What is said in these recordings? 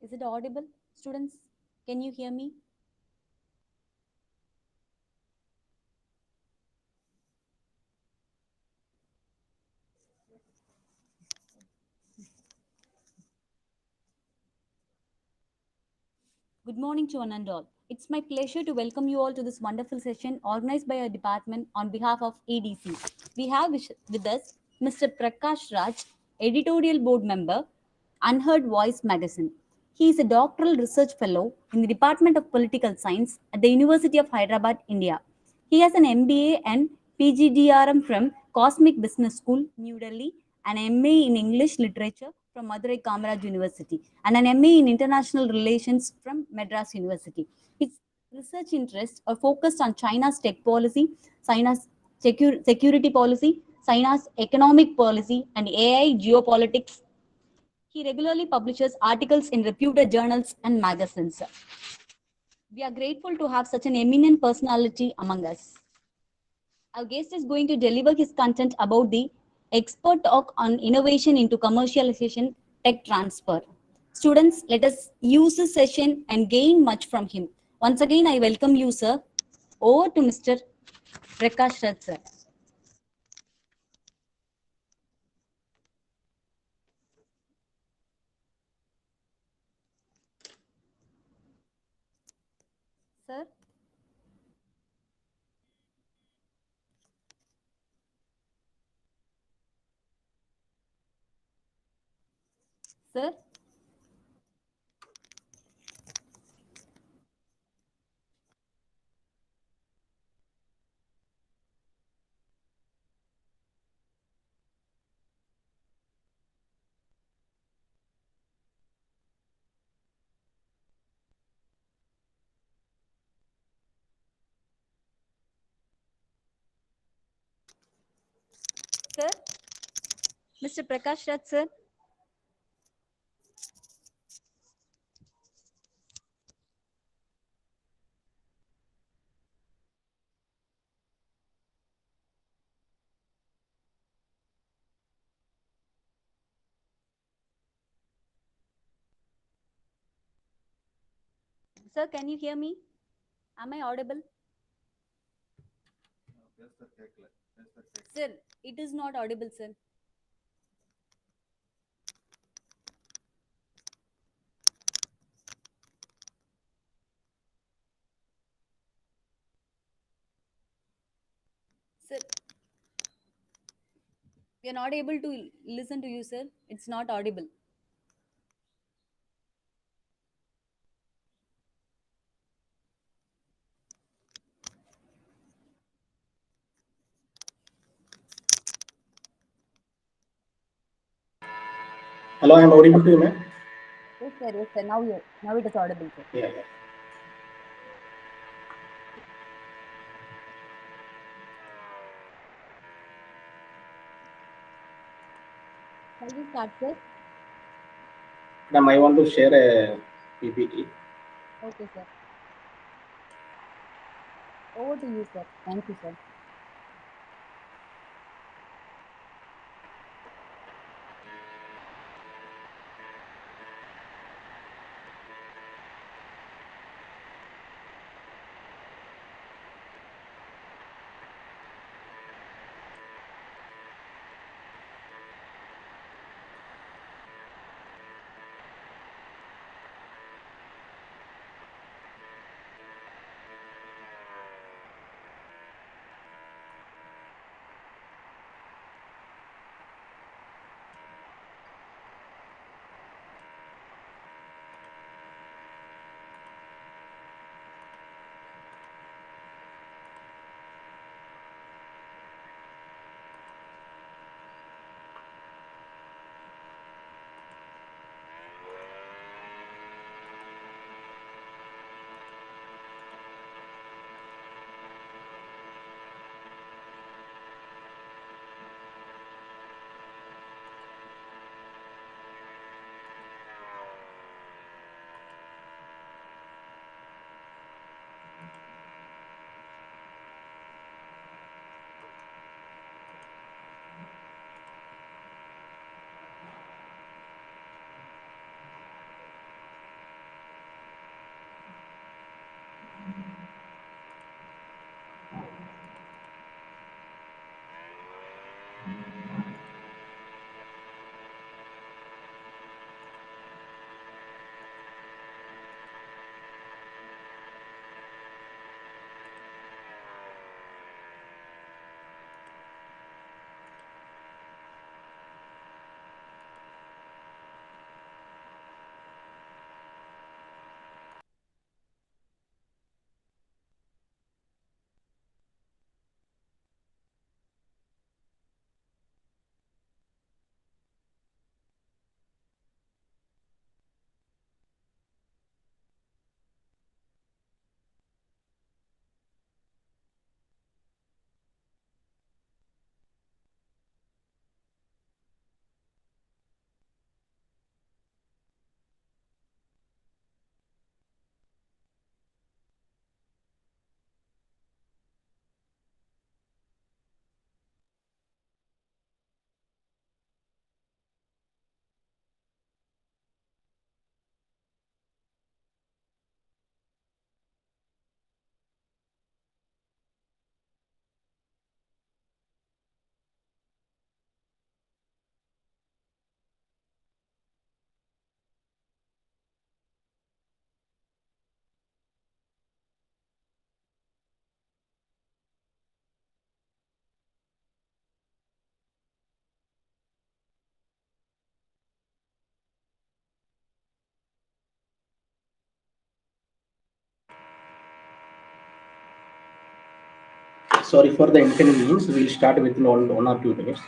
Is it audible? Students, can you hear me? Good morning to one and all. It's my pleasure to welcome you all to this wonderful session organized by our department on behalf of ADC. We have with us Mr. Prakash Raj, editorial board member, Unheard Voice magazine. He is a doctoral research fellow in the Department of Political Science at the University of Hyderabad, India. He has an MBA and PGDRM from Cosmic Business School, New Delhi, an MA in English Literature from Madurai Kamaraj University, and an MA in International Relations from Madras University. His research interests are focused on China's tech policy, China's security policy, China's economic policy, and AI geopolitics. He regularly publishes articles in reputed journals and magazines. We are grateful to have such an eminent personality among us. Our guest is going to deliver his content about the expert talk on innovation into commercialization tech transfer. Students, let us use this session and gain much from him. Once again, I welcome you, sir. Over to Mr. Prakash Raj, sir. Sir? Sir? Sir? Mr. Prakash Raj, sir? Sir, can you hear me? Am I audible? Sir, it is not audible, sir. Sir, we are not able to listen to you, sir. It's not audible. Hello, I'm audible to you, ma'am? Yes, sir. Yes, sir. Now it is audible, sir. Yeah. Shall we start, sir? Ma'am, I want to share a PPT. Okay, sir. Over to you, sir. Thank you, sir. Sorry for the inconvenience. We'll start within 1 or 2 minutes.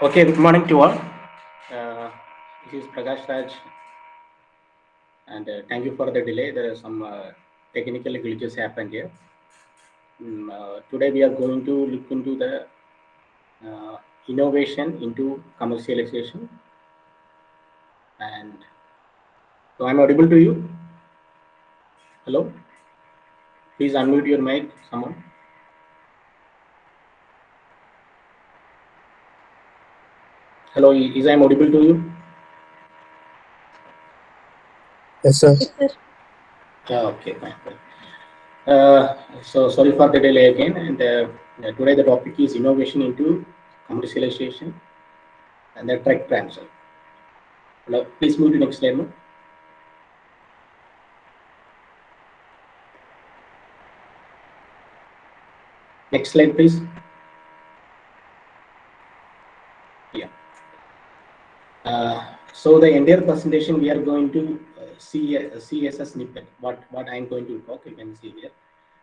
Okay, good morning to all. This is Prakash Raj, and thank you for the delay. There are some technical glitches happened here. Today we are going to look into the uh, innovation into commercialization. And so I'm audible to you. Hello, please unmute your mic, someone. Hello, is I'm audible to you? Yes, sir. Yes, sir. Yeah, okay, fine. So sorry for the delay again. And today the topic is innovation into commercialization and the tech transfer. Hello, please move to next slide. No? Next slide, please. Yeah. So the entire presentation we are going to see as a snippet. What I'm going to talk, you can see here.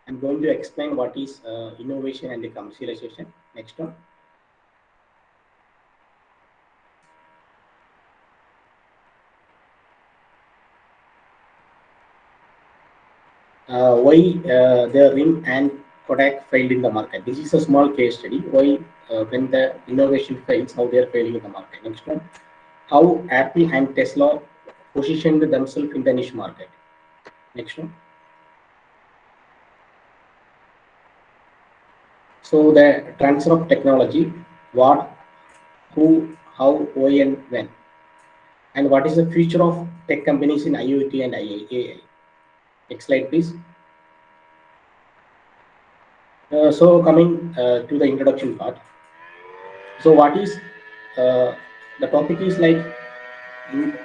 I'm going to explain what is innovation and the commercialization. Next one. Why the RIM and Kodak failed in the market. This is a small case study. Why when the innovation fails, how they are failing in the market. Next one. How Apple and Tesla positioned themselves in the niche market. Next one. So the transfer of technology, what, who, how, why, and when, and what is the future of tech companies in IoT and AI. Next slide, please. So coming to the introduction part. So what is uh, the topic is like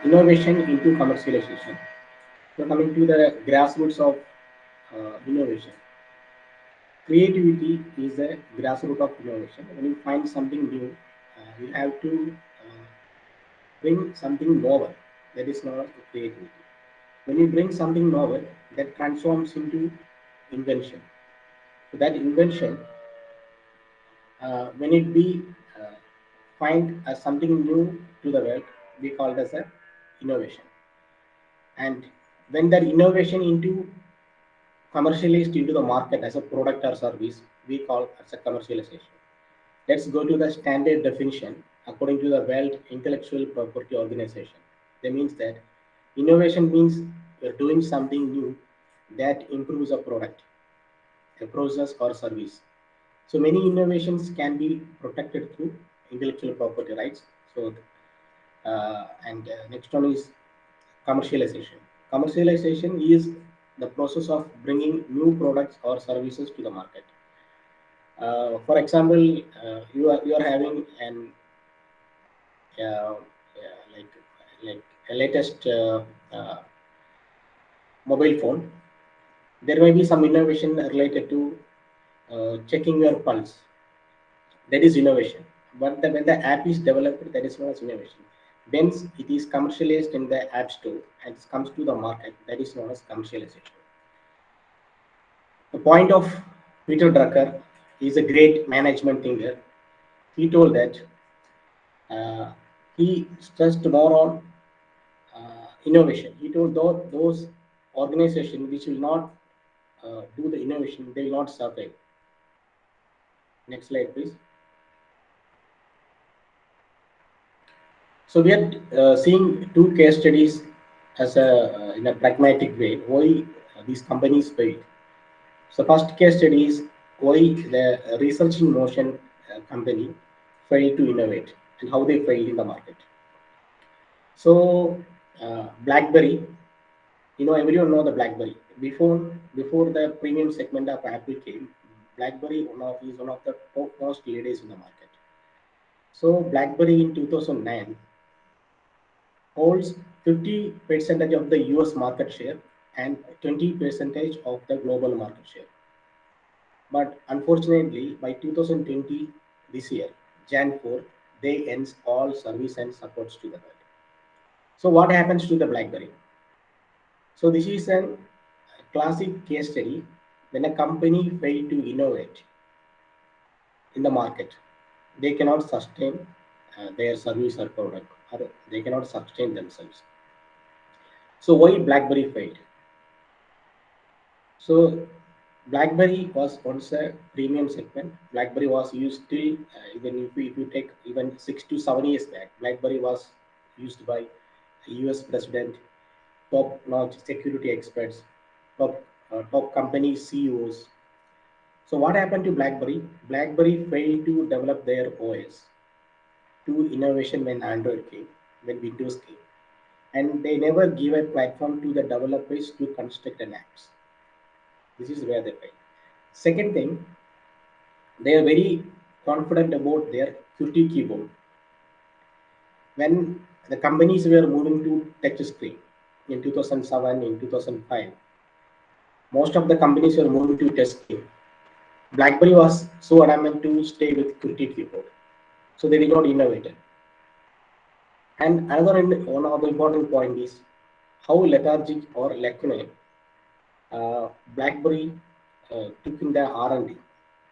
innovation into commercialization. So coming to the grassroots of innovation. Creativity is the grassroots of innovation. When you find something new, you have to bring something novel. That is known as creativity. When you bring something novel, that transforms into invention. So that invention, when it be uh, find as something new to the world, we call it as a innovation. And when that innovation into commercialized into the market as a product or service, we call as a commercialization. Let's go to the standard definition according to the World Intellectual Property Organization. That means that innovation means you're doing something new that improves a product, a process, or service. So many innovations can be protected through intellectual property rights. So, and next one is commercialization. Commercialization is the process of bringing new products or services to the market. For example, you are having an like a latest mobile phone. There may be some innovation related to checking your pulse. That is innovation. But when the app is developed, that is known as innovation. Once it is commercialized in the app store and it comes to the market, that is known as commercialization. The point of Peter Drucker is a great management thinker. He told that uh, he stressed more on innovation. He told those organizations which will not do the innovation, they will not survive. Next slide, please. So we are seeing two case studies as a in a pragmatic way. Why these companies failed. So first case study is why the research in motion company failed to innovate and how they failed in the market. So BlackBerry, everyone know the BlackBerry. Before the premium segment of Apple came, BlackBerry is one of the top most leaders in the market. So BlackBerry in 2009 holds 50 percentage of the US market share and 20 percentage of the global market share. But unfortunately, by 2020, this year, Jan 4, they ends all service and supports to the world. So what happens to the BlackBerry? So this is a classic case study when a company fail to innovate in the market. They cannot sustain their service or product, or they cannot sustain themselves. So why BlackBerry failed? So BlackBerry was once a premium segment. BlackBerry was used till even if you take even 6 to 7 years back, BlackBerry was used by U.S. president, top-notch security experts, top company CEOs. So what happened to BlackBerry? BlackBerry failed to develop their OS to innovation when Android came, when Windows came, and they never give a platform to the developers to construct an apps. This is where they fail. Second thing, they are very confident about their Qt keyboard. When the companies were moving to touch screen in 2007, in 2005, most of the companies were moving to touch screen. BlackBerry was so adamant to stay with Qt keyboard, so they did not innovate. And one of the important point is how lethargic or lacunae BlackBerry took in the R&D.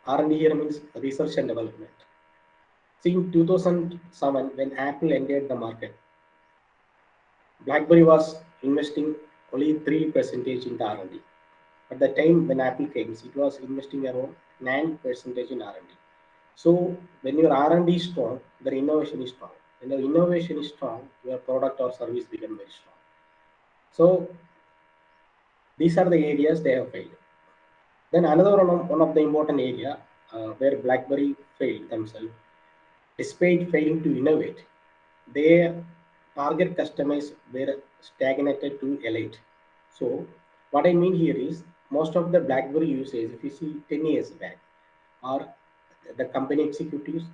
R&D here means research and development. See, in 2007, when Apple entered the market, BlackBerry was investing only 3% in the R&D. At the time when Apple came, it was investing around 9% in R&D. So when your R&D is strong, the innovation is strong. When the innovation is strong, your product or service become very strong. So these are the areas they have failed. Then another one of the important area where BlackBerry failed themselves, despite failing to innovate, their target customers were stagnated to elite. So what I mean here is most of the BlackBerry users, if you see 10 years back, are the company executives,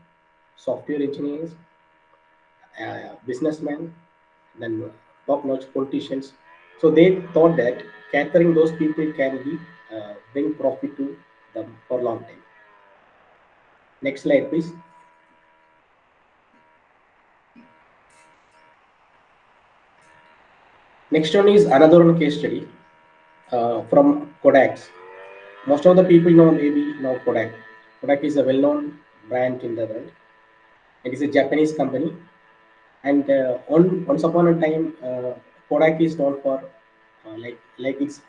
software engineers, businessmen, then top-notch politicians. So they thought that capturing those people can be bring profit to them for long time. Next slide, please. Next one is another one case study from Kodak's. Most of the people maybe know Kodak. Kodak is a well-known brand in the world. It is a Japanese company, and once upon a time, Kodak is known for like it's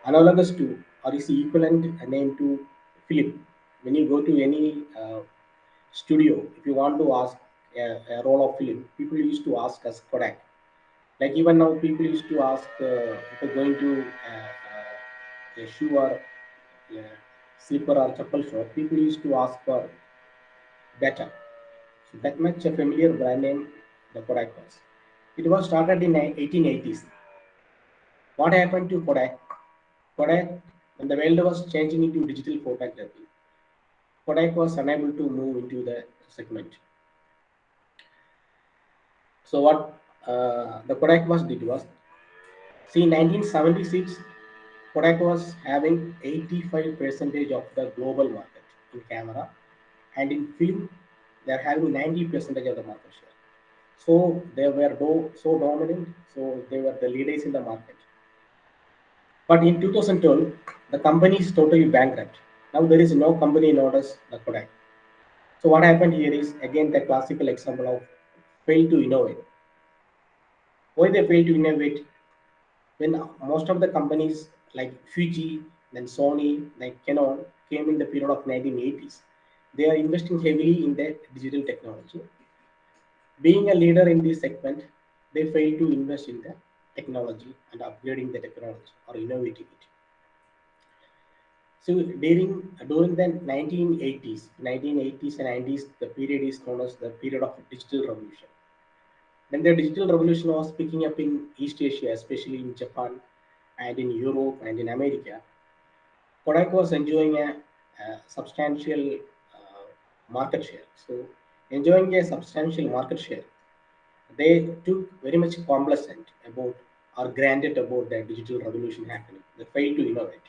analogous to or is equivalent name to film. When you go to any studio, if you want to ask a roll of film, people used to ask us Kodak. Like even now, people used to ask if you're going to a shoe or a slipper or chapel shop, people used to ask for better. So that much a familiar brand name the Kodak was. It was started in 1880s. What happened to Kodak? Kodak, when the world was changing into digital photography, Kodak was unable to move into the segment. So what the Kodak was did was, see, in 1976, Kodak was having 85% of the global market in camera, and in film, they are having 90% of the market share. So they were so dominant, so they were the leaders in the market. But in 2012, the company is totally bankrupt. Now there is no company known as the Kodak. So what happened here is again the classical example of fail to innovate. Why they fail to innovate? When most of the companies like Fuji, then Sony, like Canon came in the period of 1980s, they are investing heavily in the digital technology. Being a leader in this segment, they fail to invest in the technology and upgrading the technology or innovating it. So during the 1980s and 90s, the period is known as the period of digital revolution. When the digital revolution was picking up in East Asia, especially in Japan and in Europe and in America, Kodak was enjoying a substantial market share. So, enjoying a substantial market share, they took very much complacent about or granted about the digital revolution happening. They failed to innovate.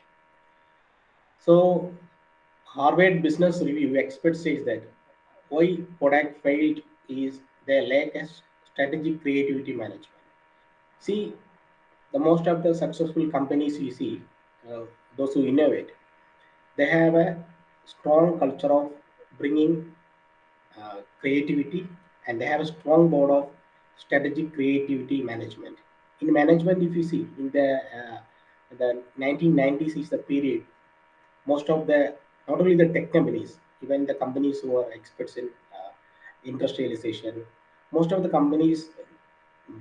So, Harvard Business Review expert says that why Kodak failed is their lack of strategic creativity management. See, the most of the successful companies you see, those who innovate, they have a strong culture of bringing creativity, and they have a strong board of strategic creativity management. In management, if you see in the 1990s is the period most of the not only the tech companies, even the companies who are experts in industrialization, most of the companies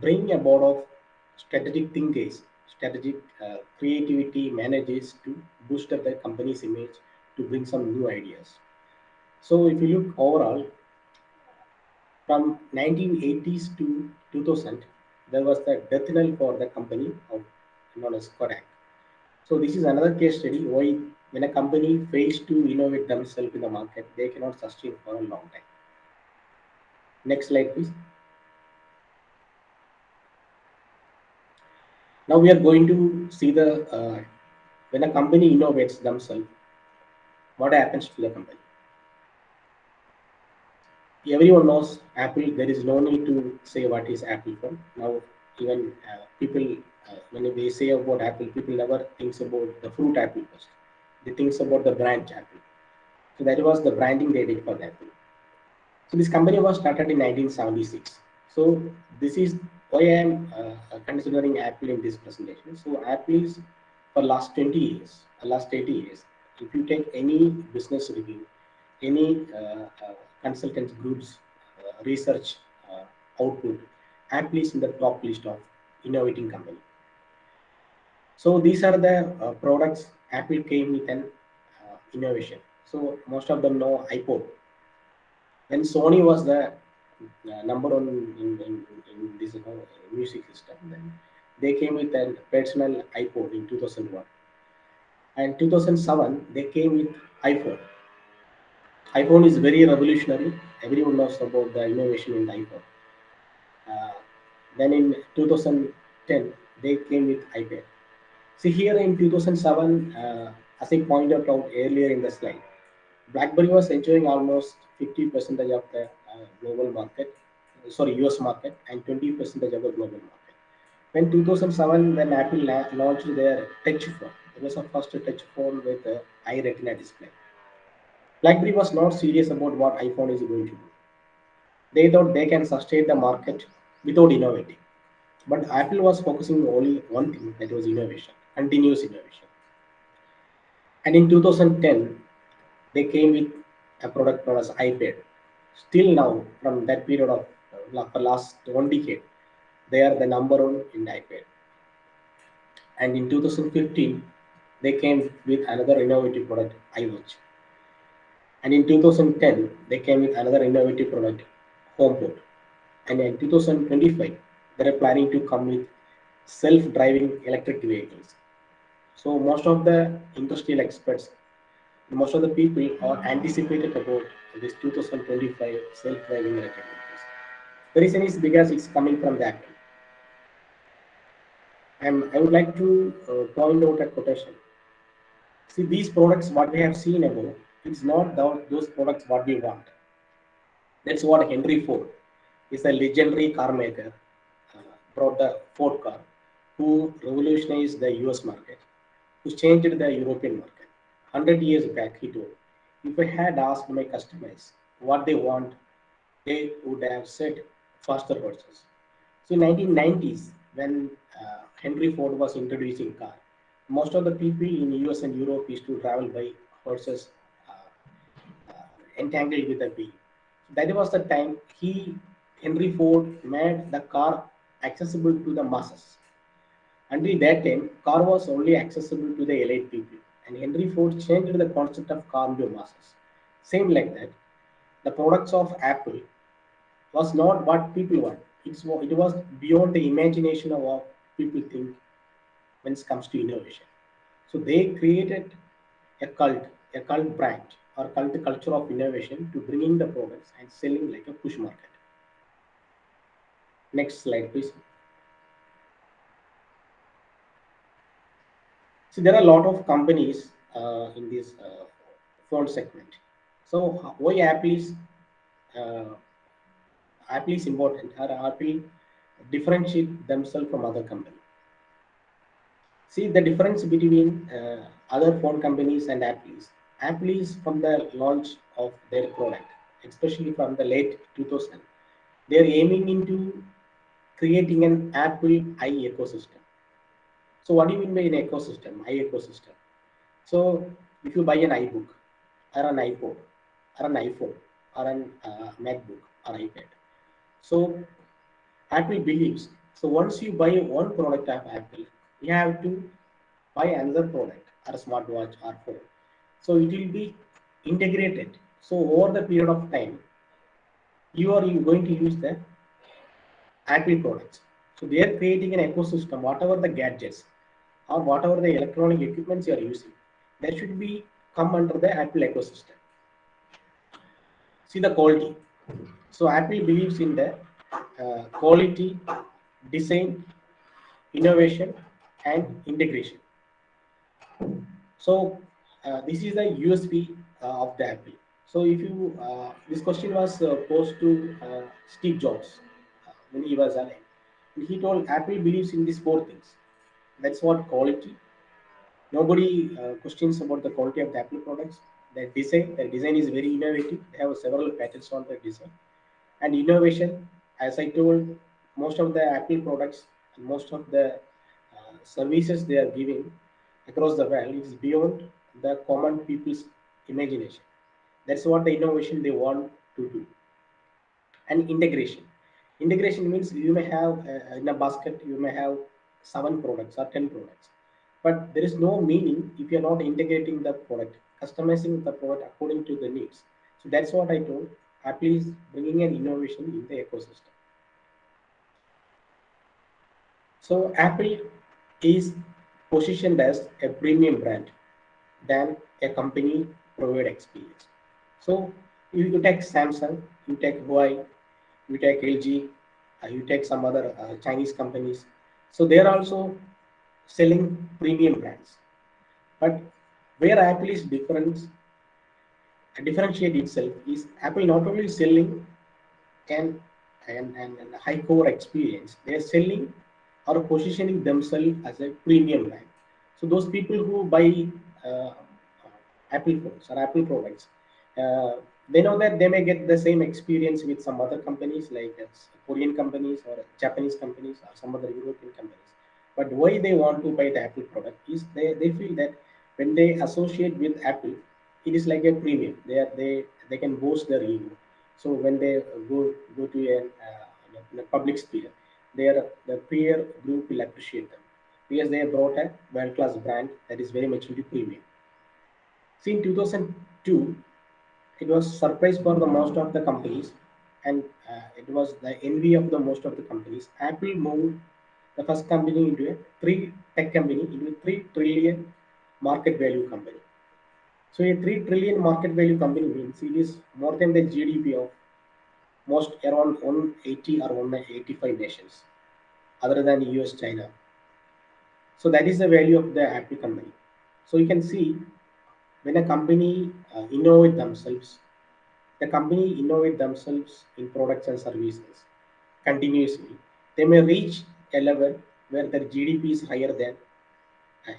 bring a board of strategic thinkers, strategic creativity managers to boost up the company's image, to bring some new ideas. So if you look overall, from 1980s to 2000, there was the death knell for the company of known as Kodak. So this is another case study why when a company fails to innovate themselves in the market, they cannot sustain for a long time. Next slide, please. Now we are going to see the when a company innovates themselves, what happens to the company. Everyone knows Apple. There is no need to say what is Apple phone. Now, even people, when they say about Apple, people never thinks about the fruit apple first. They thinks about the branch Apple. So that was the branding they did for Apple. So this company was started in 1976. So this is why I am considering Apple in this presentation. So Apple is for last 20 years, last 80 years. If you take any business review, any consultants groups research output, Apple is in the top list of innovating company. So these are the products Apple came with an innovation. So most of them know iPod. When Sony was the number one in this music system, then they came with a personal iPod in 2001. And 2007, they came with iPhone. iPhone is very revolutionary. Everyone knows about the innovation in the iPhone. Uh, then in 2010, they came with iPad. See here in 2007, as I pointed out earlier in the slide, BlackBerry was enjoying almost 50% of the global market, sorry, US market, and 20% of the global market. When 2007, when Apple launched their touch phone, it was the first touch phone with a high retina display. BlackBerry was not serious about what iPhone is going to do. They thought they can sustain the market without innovating. But Apple was focusing only one thing, that was innovation, continuous innovation. And in 2010, they came with a product known as iPad. Still now, from that period of for last 1 decade, they are the number one in iPad. And in 2015, they came with another innovative product, iWatch. And in 2010, they came with another innovative product, HomePod. And in 2025, they are planning to come with self-driving electric vehicles. So most of the industrial experts, most of the people are anticipated about this 2025 self-driving electric vehicles. The reason is because it's coming from the Apple. I would like to point out a quotation. See, these products, what we have seen above, it's not those products what we want. That's what Henry Ford is a legendary car maker, brought the Ford car, who revolutionized the US market, who changed the European market. 100 years back, he told, if I had asked my customers what they want, they would have said faster horses. So in 1990s, when Henry Ford was introducing car, most of the people in US and Europe used to travel by horses entangled with a wheel. That was the time Henry Ford, made the car accessible to the masses. Until that time, car was only accessible to the elite people, and Henry Ford changed the concept of car to masses. Same like that, the products of Apple was not what people want. It was beyond the imagination of what people think when it comes to innovation. So they created a cult branch or cult culture of innovation to bringing the products and selling like a push market. Next slide, please. So there are a lot of companies in this phone segment. So why uh, Apple is important, or Apple differentiate themselves from other companies. See the difference between other phone companies and Apple is from the launch of their product, especially from the late 2000. They are aiming into creating an Apple i ecosystem. So what do you mean by an ecosystem? I ecosystem. So if you buy an iBook or an iPod or an iPhone or an MacBook or iPad, so Apple believes. So once you buy one product of Apple, you have to buy another product or a smartwatch or phone. So it will be integrated. So over the period of time, you going to use the Apple products. So they are creating an ecosystem. Whatever the gadgets or whatever the electronic equipments you are using, that should be come under the Apple ecosystem. See the quality. So Apple believes in the quality, design, innovation, and integration. So this is the USP of the Apple. So if you this question was posed to Steve Jobs when he was alive, and he told Apple believes in these four things. That's what quality. Nobody questions about the quality of the Apple products. Their design is very innovative. They have several patents on their design and innovation. As I told, most of the Apple products and most of the services they are giving across the world is beyond the common people's imagination. That's what the innovation they want to do. And integration means you may have in a basket you may have 7 products or 10 products, but there is no meaning if you're not integrating the product, customizing the product according to the needs. So that's what I told. Apple is bringing an innovation in the ecosystem. So Apple is positioned as a premium brand than a company provide experience. So you take Samsung, you take Huawei, you take LG, you take some other Chinese companies. So they are also selling premium brands. But where Apple is differentiate itself is Apple not only selling an, an high core experience, they are selling or positioning themselves as a premium brand. So those people who buy uh, Apple phones or Apple products, uh, they know that they may get the same experience with some other companies like Korean companies or Japanese companies or some other European companies. But why they want to buy the Apple product is they feel that when they associate with Apple, it is like a premium. They can boost their ego. So when they go to in a public sphere, the peer group will appreciate them because they have brought a world class brand that is very much into premium. See, in 2002, it was surprise for the most of the companies, and it was the envy of the most of the companies. Apple moved the first company into a three tech company into a 3 trillion market value company. So a 3 trillion market value company means it is more than the GDP of most around 180 or 185 nations, other than US, China. So that is the value of the Apple company. So you can see when a company innovate themselves, the company innovate themselves in products and services continuously. They may reach a level where their GDP is higher than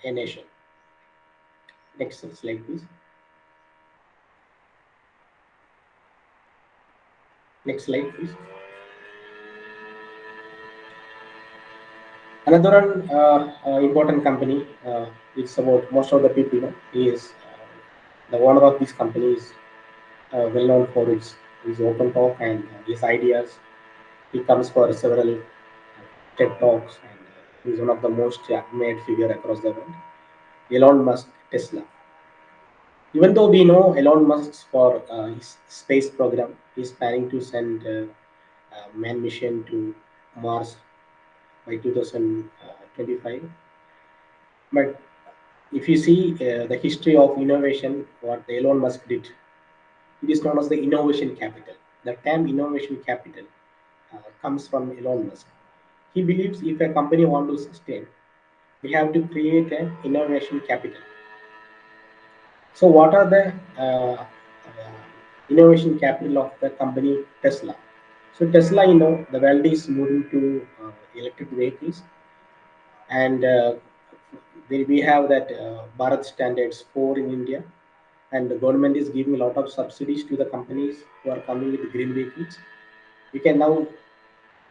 a nation. Next slide, please. Next slide, please. Another one, important company. It's about most of the people know. He is the owner of this company is well known for his open talk and his ideas. He comes for several TED talks and he's one of the most admired figure across the world. Elon Musk, Tesla. Even though we know Elon Musk for his space program, he's planning to send a man mission to Mars by 2025. But if you see the history of innovation, what Elon Musk did, it is known as the innovation capital. The term innovation capital comes from Elon Musk. He believes if a company want to sustain, we have to create an innovation capital. So, what are the innovation capital of the company Tesla? So, Tesla, the world is moving to electric vehicles, and we have that Bharat Standards 4 in India, and the government is giving a lot of subsidies to the companies who are coming with green vehicles. We can now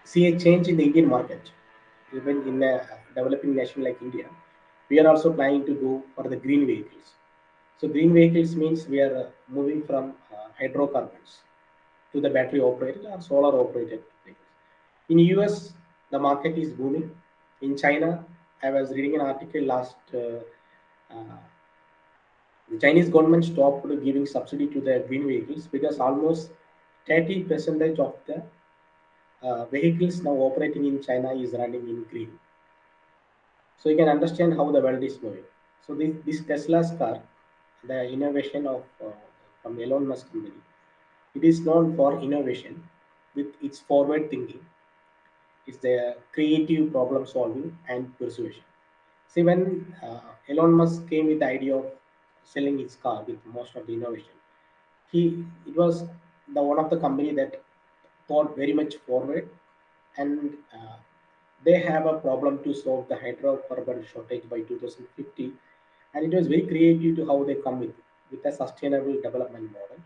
see a change in the Indian market, even in a developing nation like India. We are also planning to go for the green vehicles. So green vehicles means we are moving from hydrocarbons to the battery operated or solar operated vehicles. In US, the market is booming. In China, I was reading an article last. The Chinese government stopped giving subsidy to the green vehicles because almost 30 percentage of the vehicles now operating in China is running in green. So you can understand how the world is moving. So this Tesla's car, the innovation of from Elon Musk company, it is known for innovation with its forward thinking. It's the creative problem solving and persuasion. See, when Elon Musk came with the idea of selling his car with most of the innovation, It was the one of the company that thought very much forward, and they have a problem to solve the hydrocarbon shortage by 2050, and it was very creative to how they come with a sustainable development model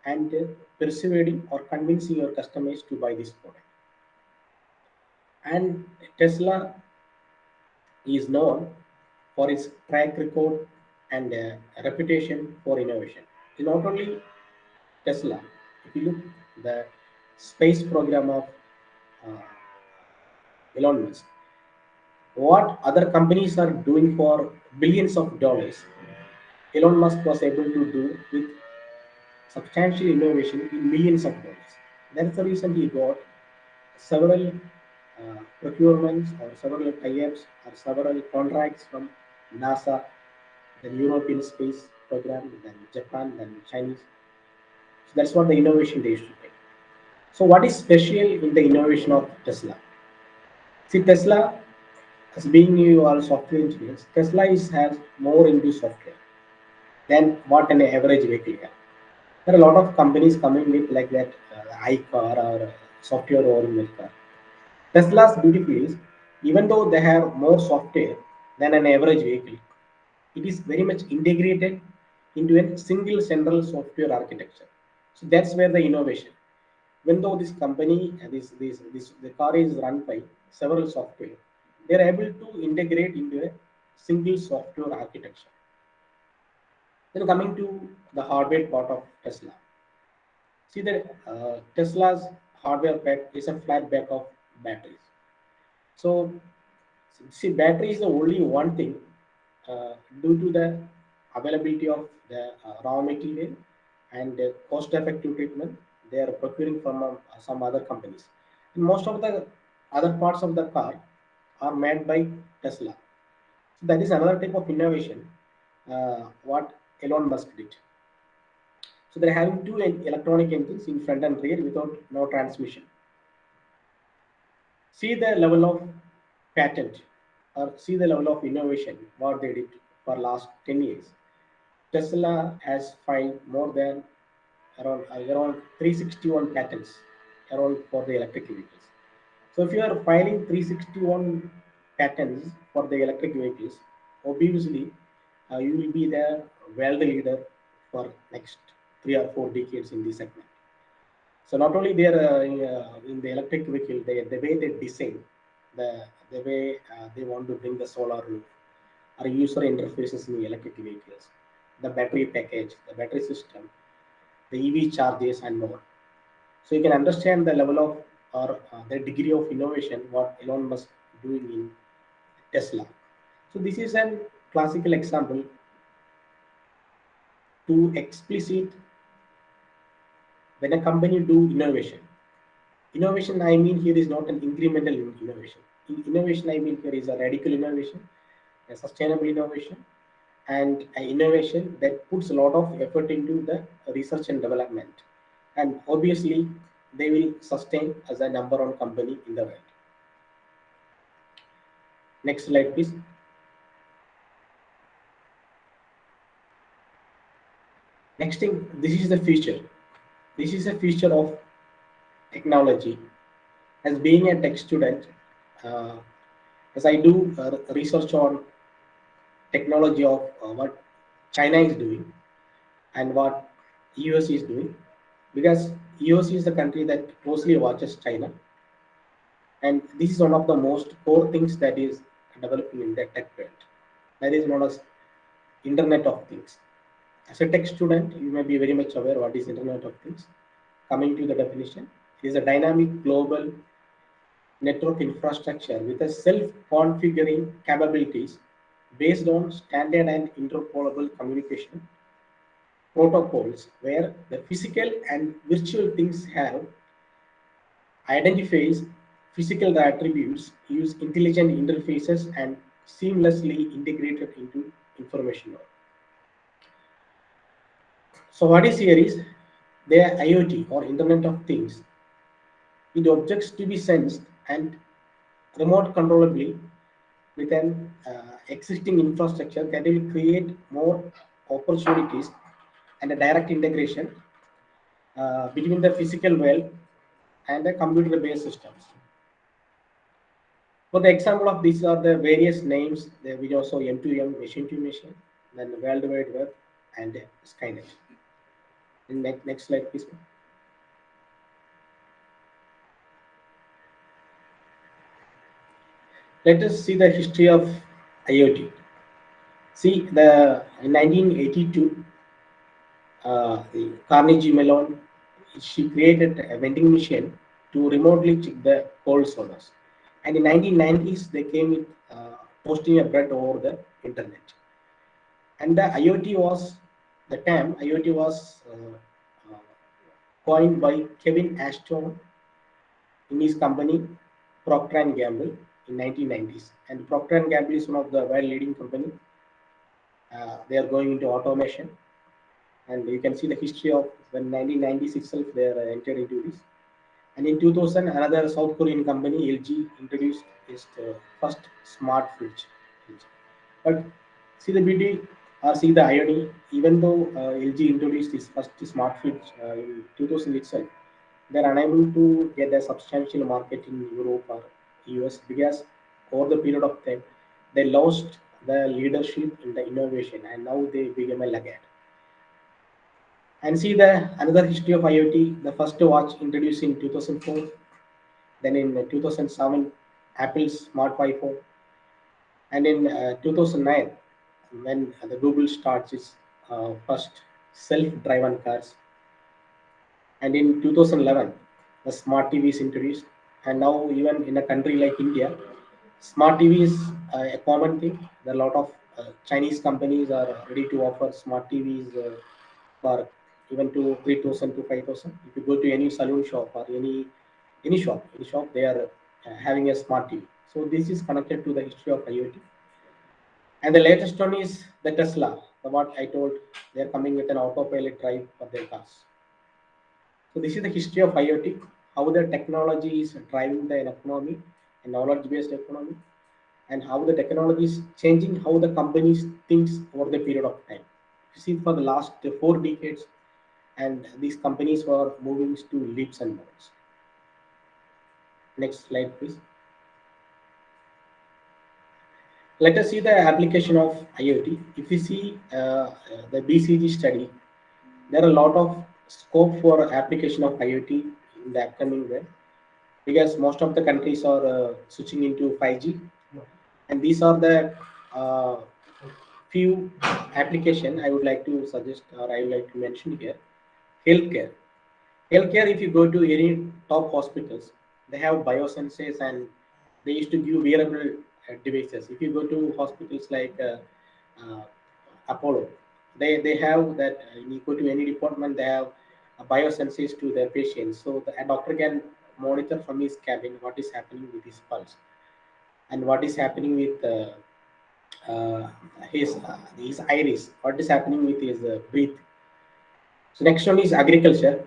and persuading or convincing your customers to buy this product. And Tesla is known for its track record and reputation for innovation. It's not only Tesla. If you look the space program of uh, Elon Musk, what other companies are doing for billions of dollars, Elon Musk was able to do with substantial innovation in millions of dollars. That's the reason he got several procurements or several tie-ups or several contracts from NASA, the European Space Program, then Japan, then Chinese. So that's what the innovation they used to take. So what is special in the innovation of Tesla? See, Tesla, as being you are software engineers, Tesla has more into software than what an average vehicle has. There are a lot of companies coming with like that iCar or software oriented car. Tesla's beauty is, even though they have more software than an average vehicle, it is very much integrated into a single central software architecture. So that's where the innovation. Even though this company, this the car is run by several software, they are able to integrate into a single software architecture. Then coming to the hardware part of Tesla. See that Tesla's hardware pack is a flat pack of batteries. So see, battery is the only one thing due to the availability of the raw material and cost-effective treatment. They are procuring from some other companies. And most of the other parts of the car are made by Tesla. So that is another type of innovation. What Elon Musk did. So they're having two electronic engines in front and rear without no transmission. See the level of patent or see the level of innovation what they did for last 10 years. Tesla has filed more than around 361 patents around for the electric vehicles. So if you are filing 361 patents for the electric vehicles, obviously you will be the world leader for next 3 or 4 decades in this segment. So not only they are in the electric vehicle, the way they design, the way they want to bring the solar roof or user interfaces in the electric vehicles, the battery package, the battery system, the EV charges and more. So you can understand the level of or the degree of innovation what Elon Musk doing in Tesla. So this is a classical example to explicit when a company do innovation. Innovation, I mean here is not an incremental innovation. Innovation, I mean here is a radical innovation, a sustainable innovation, and an innovation that puts a lot of effort into the research and development. And obviously, they will sustain as a number one company in the world. Next slide, please. Next thing, this is the future. This is a future of technology. As being a tech student, uh, as I do research on technology of what China is doing and what US is doing, because US is the country that closely watches China, and this is one of the most core things that is developing in the tech world. That is known as Internet of Things. As a tech student, you may be very much aware what is Internet of Things. Coming to the definition, it is a dynamic global network infrastructure with a self-configuring capabilities based on standard and interoperable communication protocols where the physical and virtual things have identifies physical attributes, use intelligent interfaces and seamlessly integrated into information. So what is here is the IoT or Internet of Things. It objects to be sensed and remote controllably with an existing infrastructure that will create more opportunities and a direct integration between the physical world and the computer-based systems. For the example of these are the various names, which also M2M, machine to machine, then World Wide Web, and Skynet. Next slide, please. Let us see the history of IoT. See, in 1982, Carnegie Mellon, she created a vending machine to remotely check the cold sodas. And in 1990s, they came with posting a bread over the internet. And the IoT was, the term IoT was coined by Kevin Ashton in his company Procter and Gamble in 1990s. And Procter and Gamble is one of the world leading company. They are going into automation, and you can see the history of when 1990s itself they are entered into this. And in 2000, another South Korean company LG introduced its first smart fridge. But see the beauty or see the irony, even though LG introduced its first smart fridge in 2000 itself, they are unable to get a substantial market in Europe or US because over the period of time they lost the leadership in the innovation and now they became a laggard. And see the another history of IoT, the first watch introduced in 2004, then in 2007 Apple's smart iPhone, and in 2009 when the Google starts its first self-driven cars, and in 2011 the smart TV is introduced, and now even in a country like India, smart TV is a common thing. There are a lot of Chinese companies are ready to offer smart TVs for even to 3,000 to 5,000. If you go to any saloon shop or any shop, they are having a smart TV. So this is connected to the history of IoT. And the latest one is the Tesla. The what I told, they are coming with an autopilot drive for their cars. So this is the history of IoT, how the technology is driving the economy, a knowledge-based economy, and how the technology is changing how the companies thinks over the period of time. You see, for the last 4 decades, and these companies were moving to leaps and bounds. Next slide, please. Let us see the application of IoT. If you see the BCG study, there are a lot of scope for application of IoT in the upcoming year because most of the countries are switching into 5G, and these are the uh, few application I would like to suggest or I would like to mention here. Healthcare. Healthcare, if you go to any top hospitals, they have biosensors and they used to give wearable devices. If you go to hospitals like uh, Apollo, they have that. You go to any department, they have biosensors to their patients, so a doctor can monitor from his cabin what is happening with his pulse and what is happening with uh, his iris, what is happening with his breath. So next one is agriculture.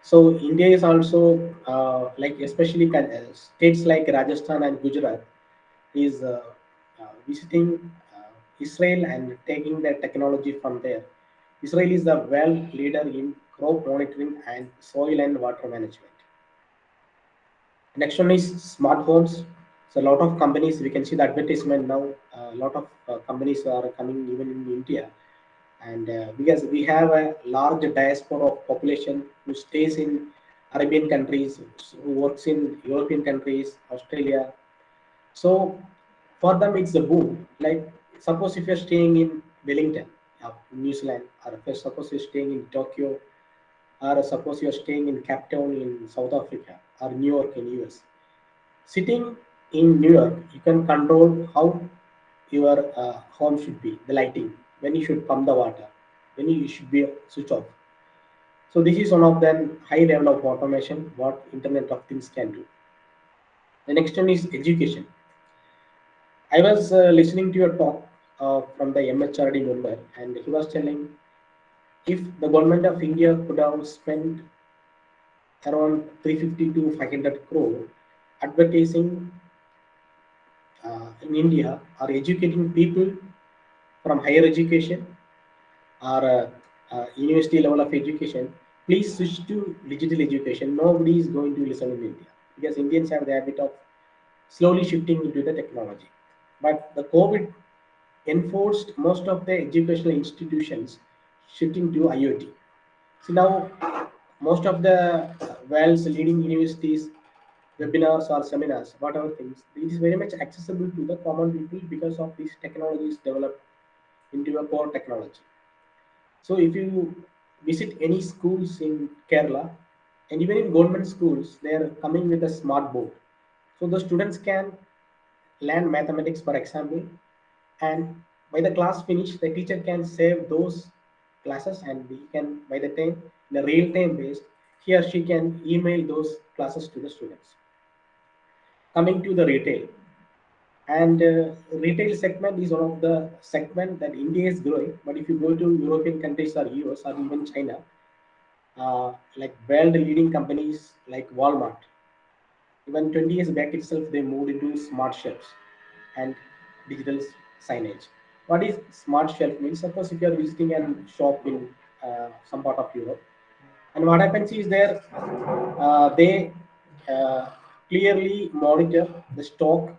So India is also like especially states like Rajasthan and Gujarat is visiting Israel and taking the technology from there. Israel is the world leader in crop monitoring and soil and water management. Next one is smart homes. So a lot of companies, we can see the advertisement now. A lot of companies are coming even in India, and because we have a large diaspora of population who stays in Arabian countries, who works in European countries, Australia. So for them, it's a boom. Like suppose if you're staying in Wellington, New Zealand, or if suppose you're staying in Tokyo, or suppose you're staying in Cape Town in South Africa, or New York in US. Sitting in New York, you can control how your home should be, the lighting, when you should pump the water, when you should be switch off. So this is one of the high level of automation what Internet of Things can do. The next one is education. I was listening to your talk from the MHRD member, and he was telling if the government of India could have spent around 350 to 500 crore advertising in India or educating people from higher education or university level of education, please switch to digital education. Nobody is going to listen in India because Indians have the habit of slowly shifting into the technology. But the COVID enforced most of the educational institutions shifting to IoT. So now most of the world's leading universities, webinars or seminars, whatever things, it is very much accessible to the common people because of these technologies developed into a core technology. So if you visit any schools in Kerala, and even in government schools, they are coming with a smart board. So the students can learn mathematics, for example, and by the class finish, the teacher can save those classes, and he can, by the time, in a real time based, he or she can email those classes to the students. Coming to the retail, and retail segment is one of the segment that India is growing. But if you go to European countries or US or even China, like world leading companies like Walmart, even 20 years back itself, they moved into smart shelves and digital signage. What is smart shelf means? Suppose if you are visiting a shop in some part of Europe, and what happens is there, they uh, clearly monitor the stock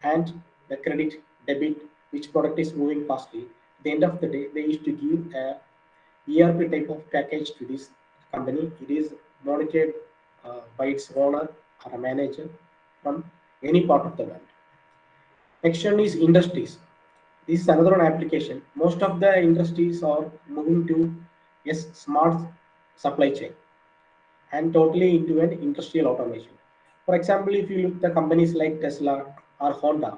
and the credit debit, which product is moving fastly. At the end of the day, they used to give a ERP type of package to this company. It is monitored by its owner or a manager from any part of the world. Next one is industries. This is another one application. Most of the industries are moving to yes smart supply chain and totally into an industrial automation. For example, if you look the companies like Tesla or Honda,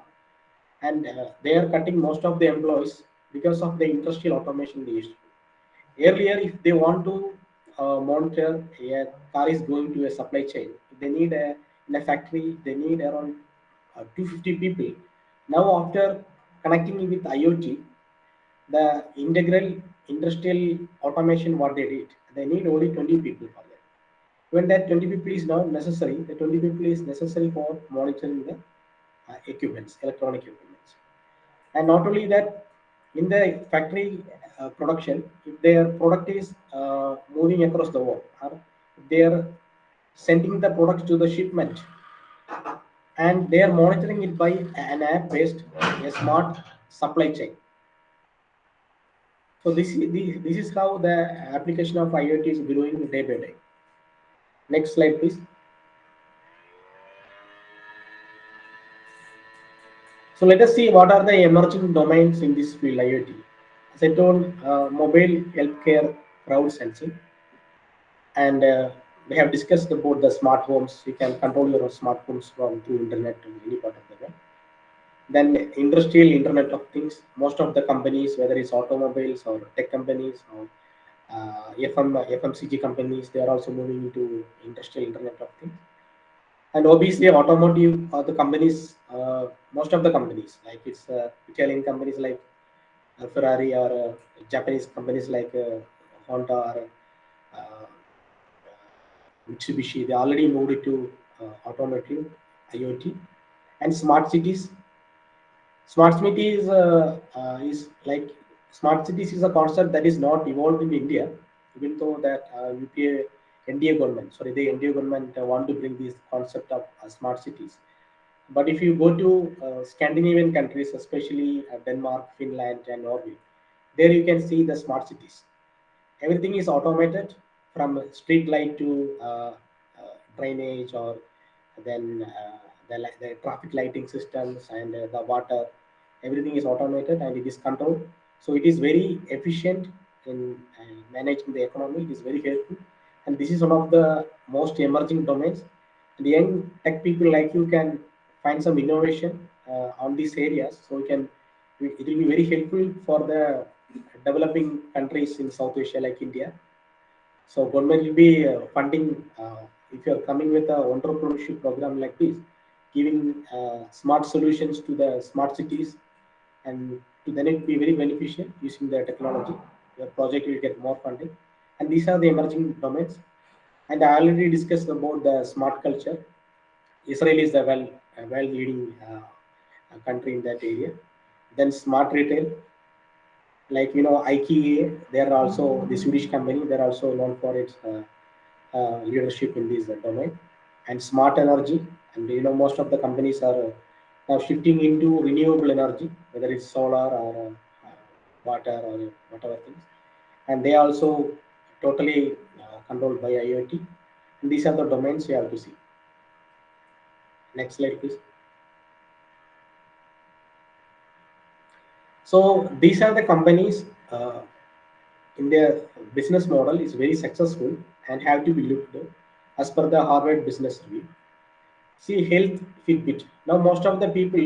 and they are cutting most of the employees because of the industrial automation they used to do. Earlier, if they want to monitor a car is going to a supply chain, they need in a factory, they need around 250 people. Now, after connecting it with IoT, the integral industrial automation, what they did, they need only 20 people for that. When that 20 people is now necessary, the 20 people is necessary for monitoring the equipments, electronic equipments. And not only that, in the factory production, if their product is moving across the world, or they are sending the products to the shipment, and they are monitoring it by an app based a smart supply chain. So this is how the application of IoT is growing day by day. Next slide, please. So let us see what are the emerging domains in this field IoT. As I told, mobile healthcare crowd sensing, and we have discussed about the smart homes. You can control your smart homes from through internet to any part of the world. Then industrial internet of things. Most of the companies, whether it's automobiles or tech companies or FMCG companies, they are also moving into industrial internet of things. And obviously, automotive the companies, most of the companies, like it's Italian companies like Ferrari, or Japanese companies like Honda or uh, Mitsubishi, they already moved it to automotive, IoT, and smart cities. Smart cities is like smart cities is a concept that is not evolved in India, even though that UPA NDA government, sorry, the NDA government want to bring this concept of smart cities. But if you go to Scandinavian countries, especially Denmark, Finland, and Norway, there you can see the smart cities. Everything is automated from street light to drainage, or then the traffic lighting systems and the water. Everything is automated and it is controlled. So it is very efficient in managing the economy. It is very helpful. And this is one of the most emerging domains. And the young tech people like you can find some innovation on these areas. So it will be very helpful for the developing countries in South Asia like India. So government will be funding if you are coming with a entrepreneurship program like this, giving smart solutions to the smart cities, and to then it will be very beneficial using the technology. Your project will get more funding, and these are the emerging domains. And I already discussed about the smart culture. Israel is the well leading country in that area. Then smart retail, Like IKEA, they are also the Swedish company. They're also known for its leadership in this domain. And smart energy, and most of the companies are now shifting into renewable energy, whether it's solar or water or whatever things. And they also totally controlled by IoT. And these are the domains you have to see. Next slide, please. So these are the companies in their business model is very successful and have to be looked as per the Harvard Business Review. See, health Fitbit. Now, most of the people,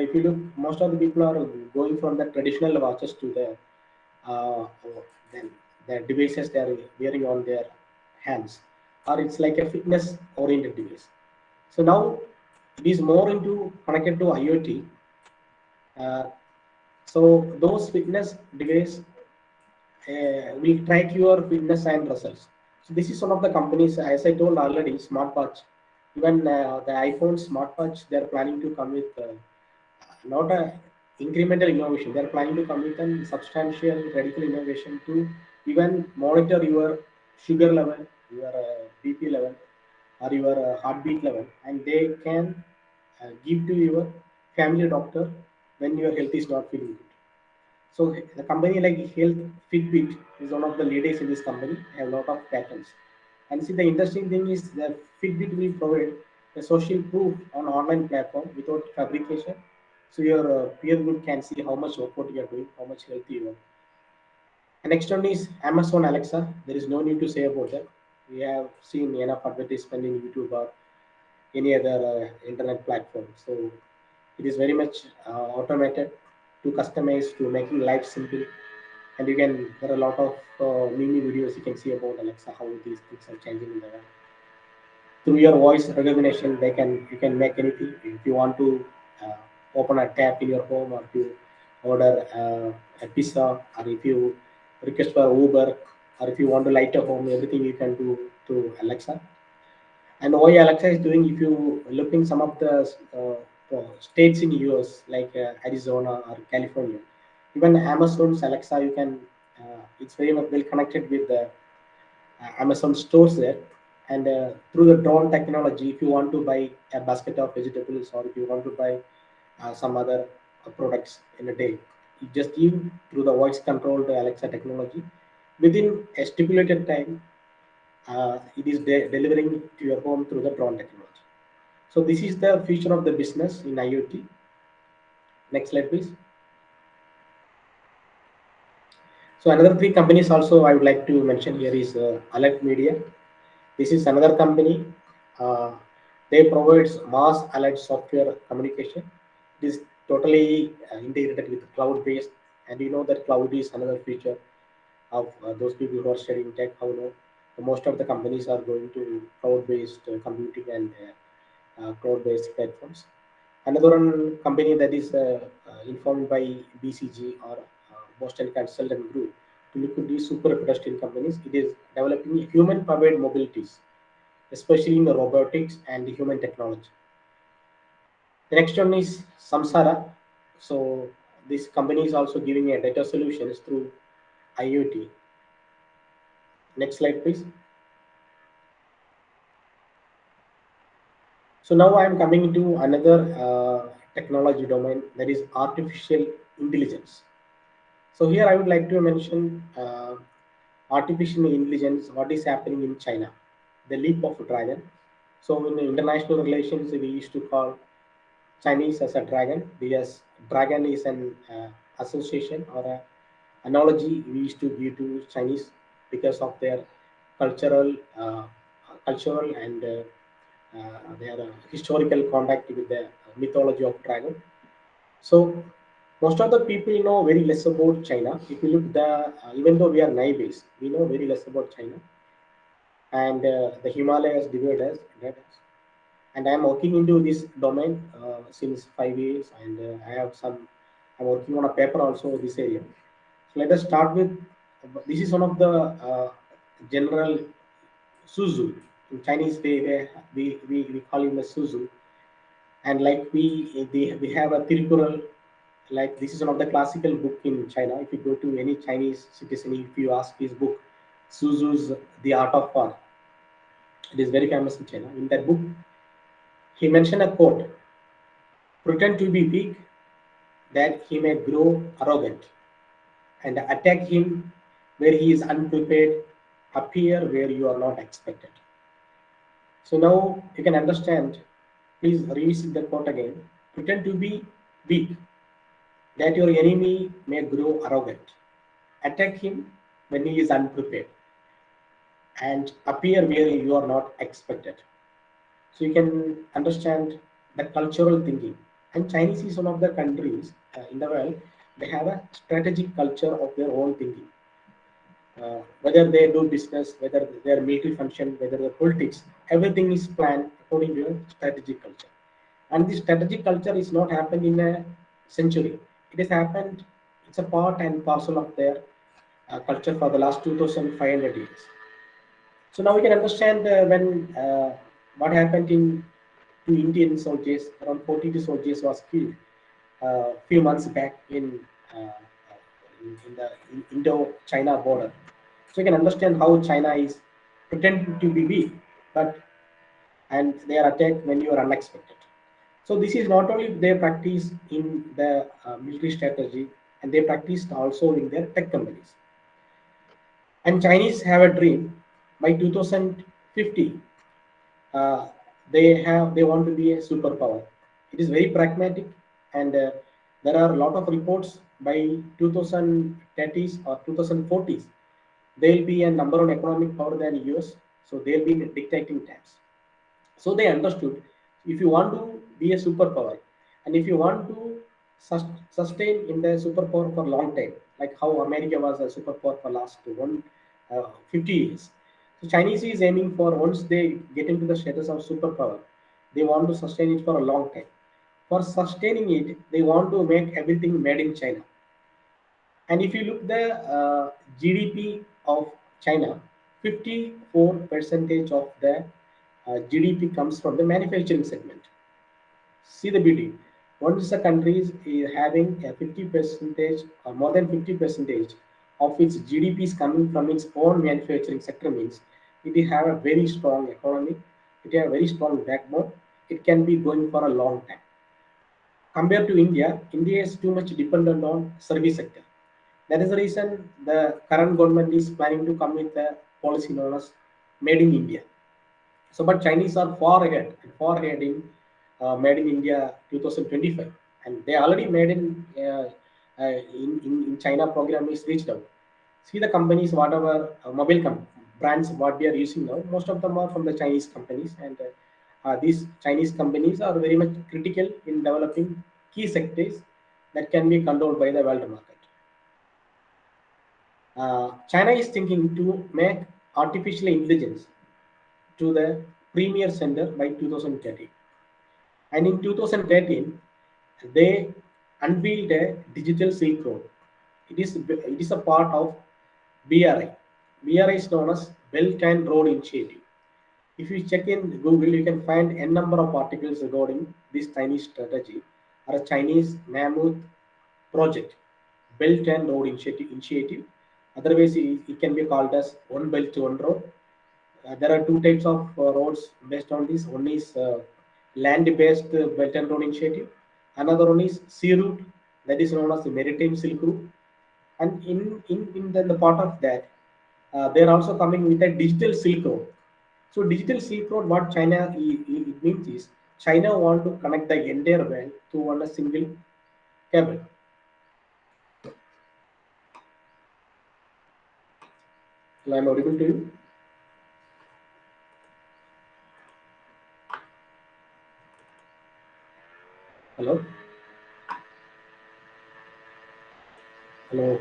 if you look, most of the people are going from the traditional watches to uh, then the devices they are wearing on their hands, or it's like a fitness-oriented device. So now it is more into connected to IoT. Uh, so those fitness device will track your fitness and results. So this is one of the companies, as I told already, smartwatch. Even the iPhone smartwatch, they are planning to come with not a incremental innovation. They are planning to come with a substantial radical innovation to even monitor your sugar level, your BP level, or your heartbeat level, and they can give to your family doctor when your health is not feeling good. So the company like Health Fitbit is one of the leaders in this company. Have a lot of patents. And see the interesting thing is that Fitbit will provide a social proof on online platform without fabrication. So your peer group can see how much workout you are doing, how much healthy you are. And next one is Amazon Alexa. There is no need to say about that. We have seen enough advertisement in YouTube or any other internet platform. So it is very much automated to customize to making life simple. And you can there are a lot of mini videos you can see about Alexa how these things are changing in the world. Through your voice recognition they can you can make anything. If you want to uh, open a tap in your home, or if you order a pizza, or if you request for Uber, or if you want to light a home, everything you can do through Alexa. And why Alexa is doing, if you look in some of the states in US like Arizona or California, even Amazon's Alexa, you can it's very much well connected with the Amazon stores there. And through the drone technology, if you want to buy a basket of vegetables, or if you want to buy some other products in a day, you just give through the voice controlled Alexa technology. Within a stipulated time, it is delivering to your home through the drone technology. So this is the future of the business in IoT. Next slide, please. So another three companies also I would like to mention here is Alert Media. This is another company. Uh, they provides mass alert software communication. It is totally integrated with cloud-based, and you know that cloud is another feature of those people who are studying tech. How know most of the companies are going to cloud-based computing and cloud-based platforms. Another one company that is informed by BCG or Boston Consultant Group to look at these super pedestrian companies. It is developing human-powered mobilities, especially in the robotics and the human technology. The next one is Samsara. So this company is also giving a data solutions through IoT. Next slide, please. So now I am coming to another technology domain, that is artificial intelligence. So here I would like to mention artificial intelligence, what is happening in China, the leap of a dragon. So in international relations, we used to call Chinese as a dragon, because dragon is an association or a analogy we used to give to Chinese because of their cultural, cultural and their historical contact with the mythology of dragon. So most of the people know very less about China. If you look the even though we are naive, we know very less about China, and the Himalayas divide us. And I am working into this domain since 5 years, and I have some. I'm working on a paper also in this area. So let us start with this is one of the general Suzu. In Chinese, we call him a Suzu, and like we have a Tirukural Like this is one of the classical book in China. If you go to any Chinese citizen, if you ask his book, Suzu's The Art of War, it is very famous in China. In that book, he mentioned a quote: "Pretend to be weak, that he may grow arrogant, and attack him where he is unprepared, appear where you are not expected." So now you can understand. Please revisit the quote again. Pretend to be weak, that your enemy may grow arrogant. Attack him when he is unprepared, and appear where you are not expected. So you can understand the cultural thinking. And Chinese is one of the countries in the world, they have a strategic culture of their own thinking. Whether they do business, whether their military function, whether the politics, everything is planned according to a strategic culture. And this strategic culture is not happened in a century. It has happened, it's a part and parcel of their culture for the last 2,500 years. So now we can understand when what happened in to Indian soldiers. Around 42 soldiers was killed a few months back in the Indo-China border. So you can understand how China is pretending to be weak, but and they are attacked when you are unexpected. So this is not only their practice in the military strategy, and they practiced also in their tech companies. And Chinese have a dream by 2050. Uh, they want to be a superpower. It is very pragmatic, and there are a lot of reports by 2030s or 2040s. They'll be a number one economic power than US, so they'll be dictating times. So they understood, if you want to be a superpower, and if you want to sustain in the superpower for a long time, like how America was a superpower for last 50 years. So Chinese is aiming for, once they get into the status of superpower, they want to sustain it for a long time. For sustaining it, they want to make everything made in China. And if you look the GDP of China, 54 percentage of the GDP comes from the manufacturing segment. See the beauty. Once a country is having a 50 percentage or more than 50 percentage of its GDP is coming from its own manufacturing sector, means it will have a very strong economy. It has a very strong backbone. It can be going for a long time. Compared to India, India is too much dependent on service sector. That is the reason the current government is planning to come with a policy known as Made in India. So, but Chinese are far ahead in Made in India 2025, and they already made in China program is reached out. See the companies, whatever brands what we are using now, most of them are from the Chinese companies, and these Chinese companies are very much critical in developing key sectors that can be controlled by the world market. China is thinking to make artificial intelligence to the premier center by 2030. And in 2013, they unveiled a digital Silk Road. It is a part of BRI. BRI is known as Belt and Road Initiative. If you check in Google, you can find n number of articles regarding this Chinese strategy or a Chinese mammoth project, Belt and Road Initiative. Otherwise, it can be called as One Belt, One Road. There are two types of roads based on this. One is land-based Belt and Road Initiative. Another one is sea route, that is known as the Maritime Silk Route. And in the part of that, they are also coming with a digital Silk Road. So digital Silk Road, what China it means is, China want to connect the entire world to one a single cable. So I'm audible to you. Hello, hello.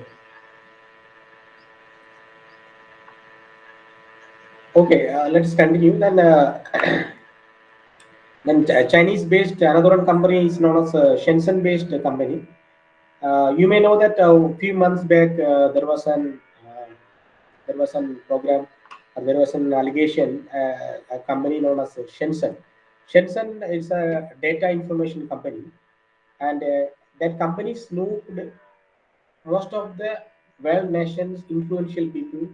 Okay, let's continue. Then Chinese-based another one company is known as Shenzhen-based company. You may know that a few months back there was an program, or there was an allegation, a company known as Shenzhen. Shenzhen is a data information company, and That company snooped most of the world nations influential people,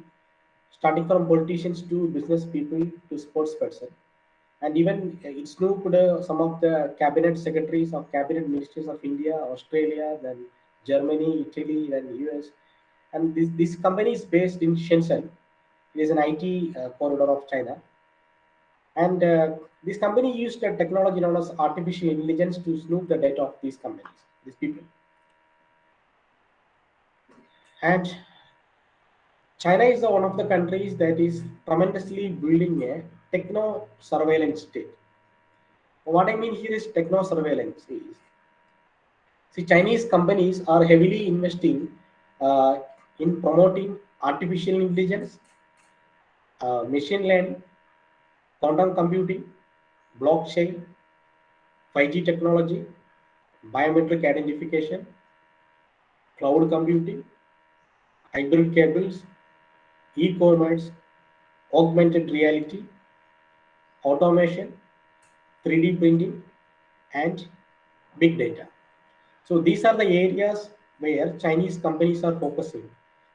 starting from politicians to business people to sports person. And even it snooped some of the cabinet secretaries of cabinet ministers of India, Australia, then Germany, Italy, then US. And this company is based in Shenzhen. It is an IT corridor of China. And this company used a technology known as artificial intelligence to snoop the data of these companies, these people. And China is one of the countries that is tremendously building a techno surveillance state. What I mean here is techno surveillance is, see, Chinese companies are heavily investing uh, in promoting artificial intelligence, machine learning, quantum computing, blockchain, 5G technology, biometric identification, cloud computing, hybrid cables, e-commerce, augmented reality, automation, 3D printing, and big data. So these are the areas where Chinese companies are focusing,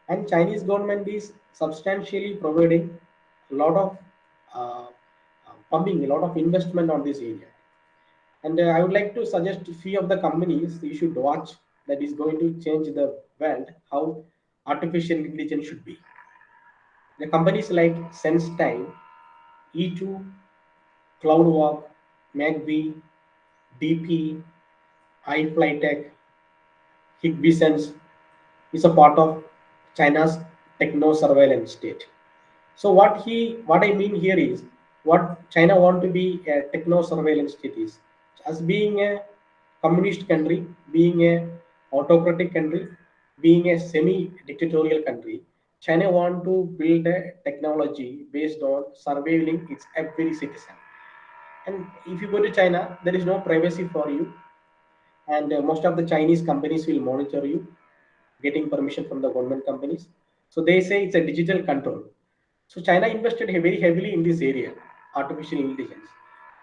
and Chinese government is substantially providing a lot of uh, pumping, a lot of investment on this area. And I would like to suggest a few of the companies you should watch that is going to change the world how artificial intelligence should be. The companies like SenseTime, E2, CloudWalk, MacV, DP, iFlyTech, Hikvision is a part of China's techno surveillance state. So what I mean here is what China want to be a techno surveillance state is, as being a communist country, being a autocratic country, being a semi dictatorial country. China want to build a technology based on surveilling its every citizen. And if you go to China, there is no privacy for you, and most of the Chinese companies will monitor you, getting permission from the government companies. So they say it's a digital control. So China invested very heavily in this area, artificial intelligence.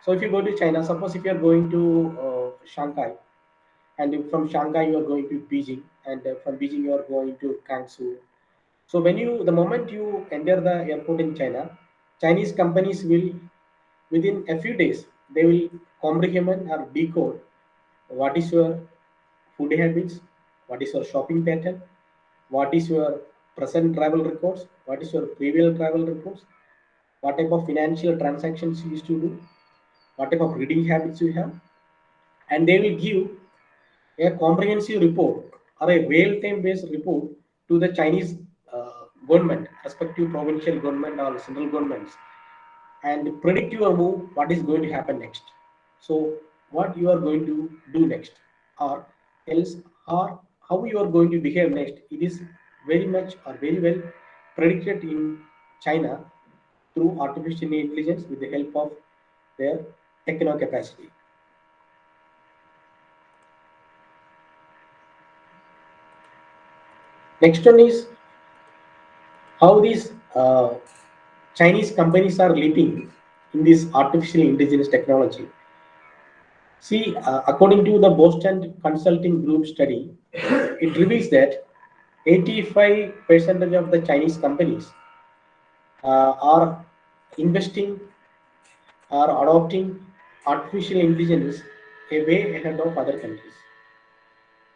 So if you go to China, suppose if you are going to Shanghai, and from Shanghai you are going to Beijing, and from Beijing you are going to Guangzhou. So the moment you enter the airport in China, Chinese companies will, within a few days, they will comprehend or decode what is your food habits, what is your shopping pattern, what is your present travel records, what is your previous travel records, what type of financial transactions you used to do, what type of reading habits you have, and they will give a comprehensive report or a real-time based report to the Chinese government, respective provincial government or central governments, and predict your move, what is going to happen next. So what you are going to do next, or else, or how you are going to behave next, it is very much or very well predicted in China through artificial intelligence with the help of their techno capacity. Next one is how these Chinese companies are leaping in this artificial intelligence technology. See, according to the Boston Consulting Group study, it reveals that 85% of the Chinese companies are investing or adopting artificial intelligence a way ahead of other countries.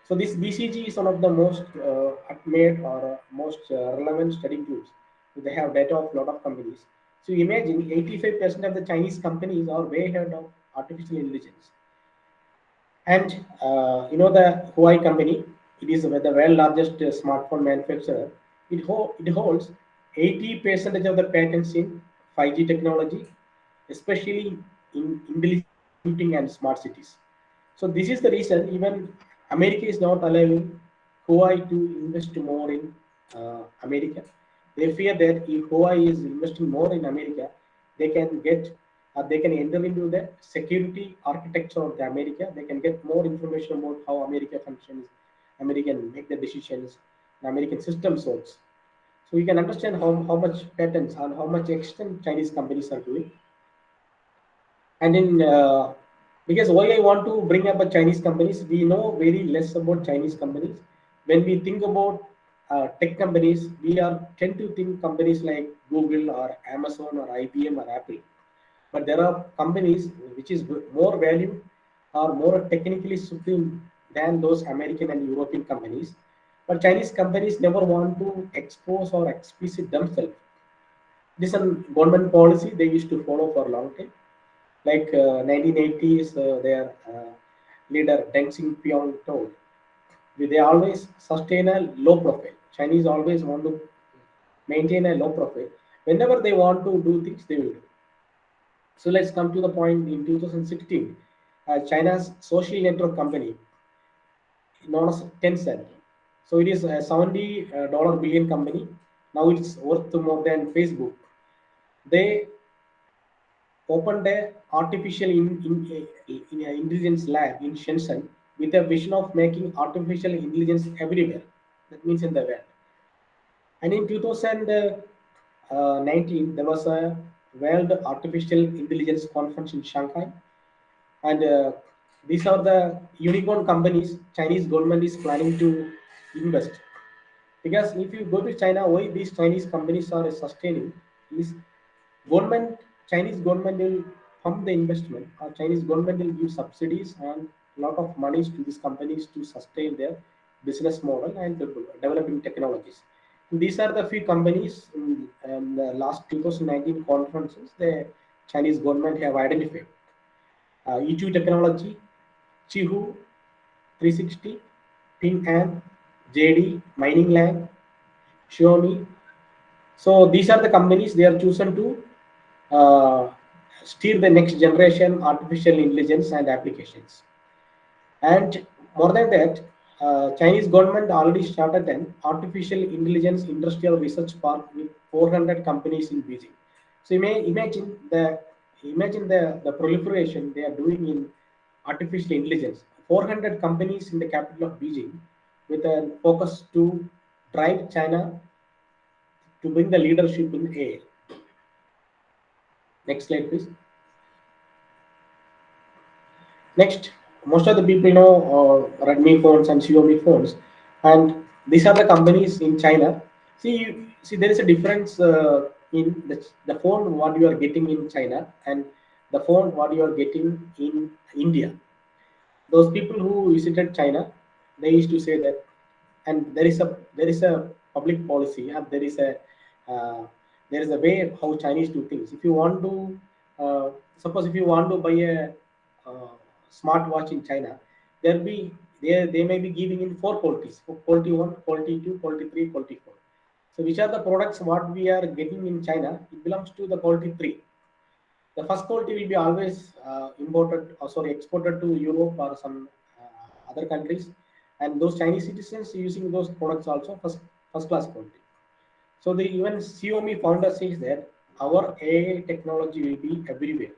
So this BCG is one of the most admired or most relevant study groups. So they have data of a lot of companies. So imagine 85% of the Chinese companies are way ahead of artificial intelligence. And the Huawei company, it is the world largest smartphone manufacturer. It holds 80% of the patents in 5G technology, especially in intelligent computing and smart cities. So this is the reason even America is not allowing Huawei to invest more in America. They fear that if Huawei is investing more in America, they can get they can enter into the security architecture of the America. They can get more information about how America functions, American make the decisions, the American systems works. So you can understand how much patents and how much extent Chinese companies are doing. And in Because why I want to bring up a Chinese companies, we know very less about Chinese companies. When we think about tech companies, we are tend to think companies like Google or Amazon or IBM or Apple. But there are companies which is more valued or more technically supreme than those American and European companies. But Chinese companies never want to expose or explicit themselves. This is a government policy they used to follow for a long time. Like 1980s, their leader Deng Xiaoping told, they always sustain a low profile. Chinese always want to maintain a low profile. Whenever they want to do things, they will do. So let's come to the point in 2016. China's social network company, known as Tencent. So it is a $70 billion company. Now it's worth more than Facebook. They opened a intelligence lab in Shenzhen with a vision of making artificial intelligence everywhere. That means in the world. And in 2019, there was a World Artificial Intelligence Conference in Shanghai, and these are the unicorn companies Chinese government is planning to invest. Because if you go to China, why these Chinese companies are sustaining is government, Chinese government will pump the investment, or Chinese government will give subsidies and lot of monies to these companies to sustain their business model and developing technologies. These are the few companies in the last 2019 conferences the Chinese government have identified. E2 Technology, Chihu, 360, Ping An, JD, Mining Land, Xiaomi. So these are the companies they are chosen to uh, steer the next generation artificial intelligence and applications. And more than that, Chinese government already started an artificial intelligence industrial research park with 400 companies in Beijing. So you may imagine the proliferation they are doing in artificial intelligence. 400 companies in the capital of Beijing with a focus to drive China to bring the leadership in AI. Next slide, please. Next, most of the people know Redmi phones and Xiaomi phones, and these are the companies in China. See, there is a difference in the phone what you are getting in China and the phone what you are getting in India. Those people who visited China, they used to say that, and there is a public policy, and uh, there is a way how Chinese do things. If you want to suppose if you want to buy a uh, smartwatch in China, there be they may be giving in four qualities: quality one, quality two, quality three, quality four. So which are the products what we are getting in China? It belongs to the quality three. The first quality will be always exported to Europe or some other countries, and those Chinese citizens using those products also first class quality. So the even Xiaomi founder says that our AI technology will be everywhere.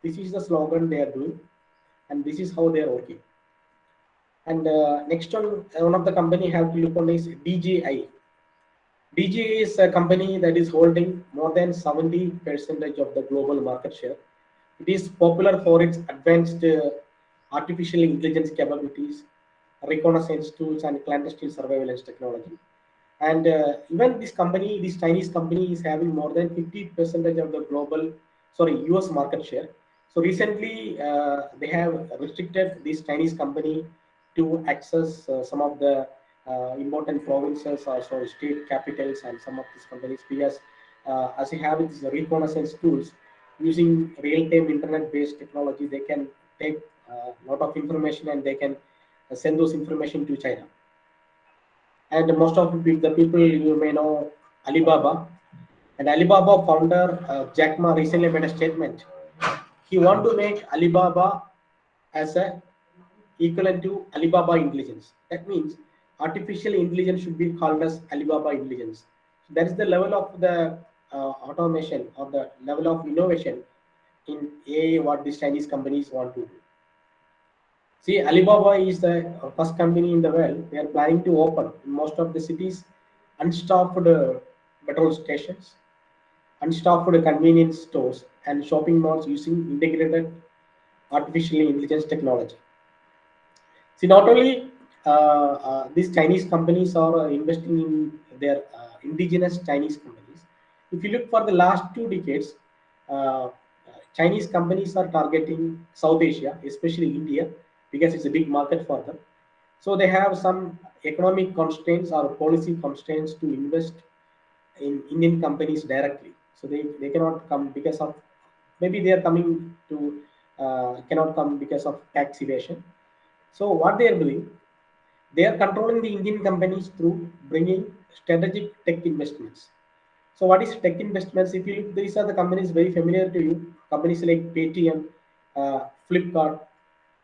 This is the slogan they are doing, and this is how they are working. And next one of the company have to look on is DJI. DJI is a company that is holding more than 70% of the global market share. It is popular for its advanced artificial intelligence capabilities, reconnaissance tools, and clandestine surveillance technology. And even this Chinese company, is having more than 50% of the US market share. So recently, they have restricted this Chinese company to access some of the important provinces, also state capitals, and some of these companies because as they have these reconnaissance tools using real-time internet-based technology, they can take a lot of information and they can send those information to China. And most of the people you may know Alibaba. And Alibaba founder Jack Ma recently made a statement. He want to make Alibaba as a equivalent to Alibaba intelligence. That means artificial intelligence should be called as Alibaba intelligence. So that is the level of the automation or the level of innovation in AI what these Chinese companies want to do. See, Alibaba is the first company in the world. They are planning to open in most of the cities unstaffed petrol stations, unstaffed convenience stores, and shopping malls using integrated artificial intelligence technology. See, not only these Chinese companies are investing in their indigenous Chinese companies. If you look for the last 2 decades, Chinese companies are targeting South Asia, especially India, because it's a big market for them. So they have some economic constraints or policy constraints to invest in Indian companies directly. So they cannot come because of, maybe they are coming to cannot come because of tax evasion. So what they are doing, they are controlling the Indian companies through bringing strategic tech investments. So what is tech investments? If you look, these are the companies very familiar to you. Companies like Paytm, Flipkart,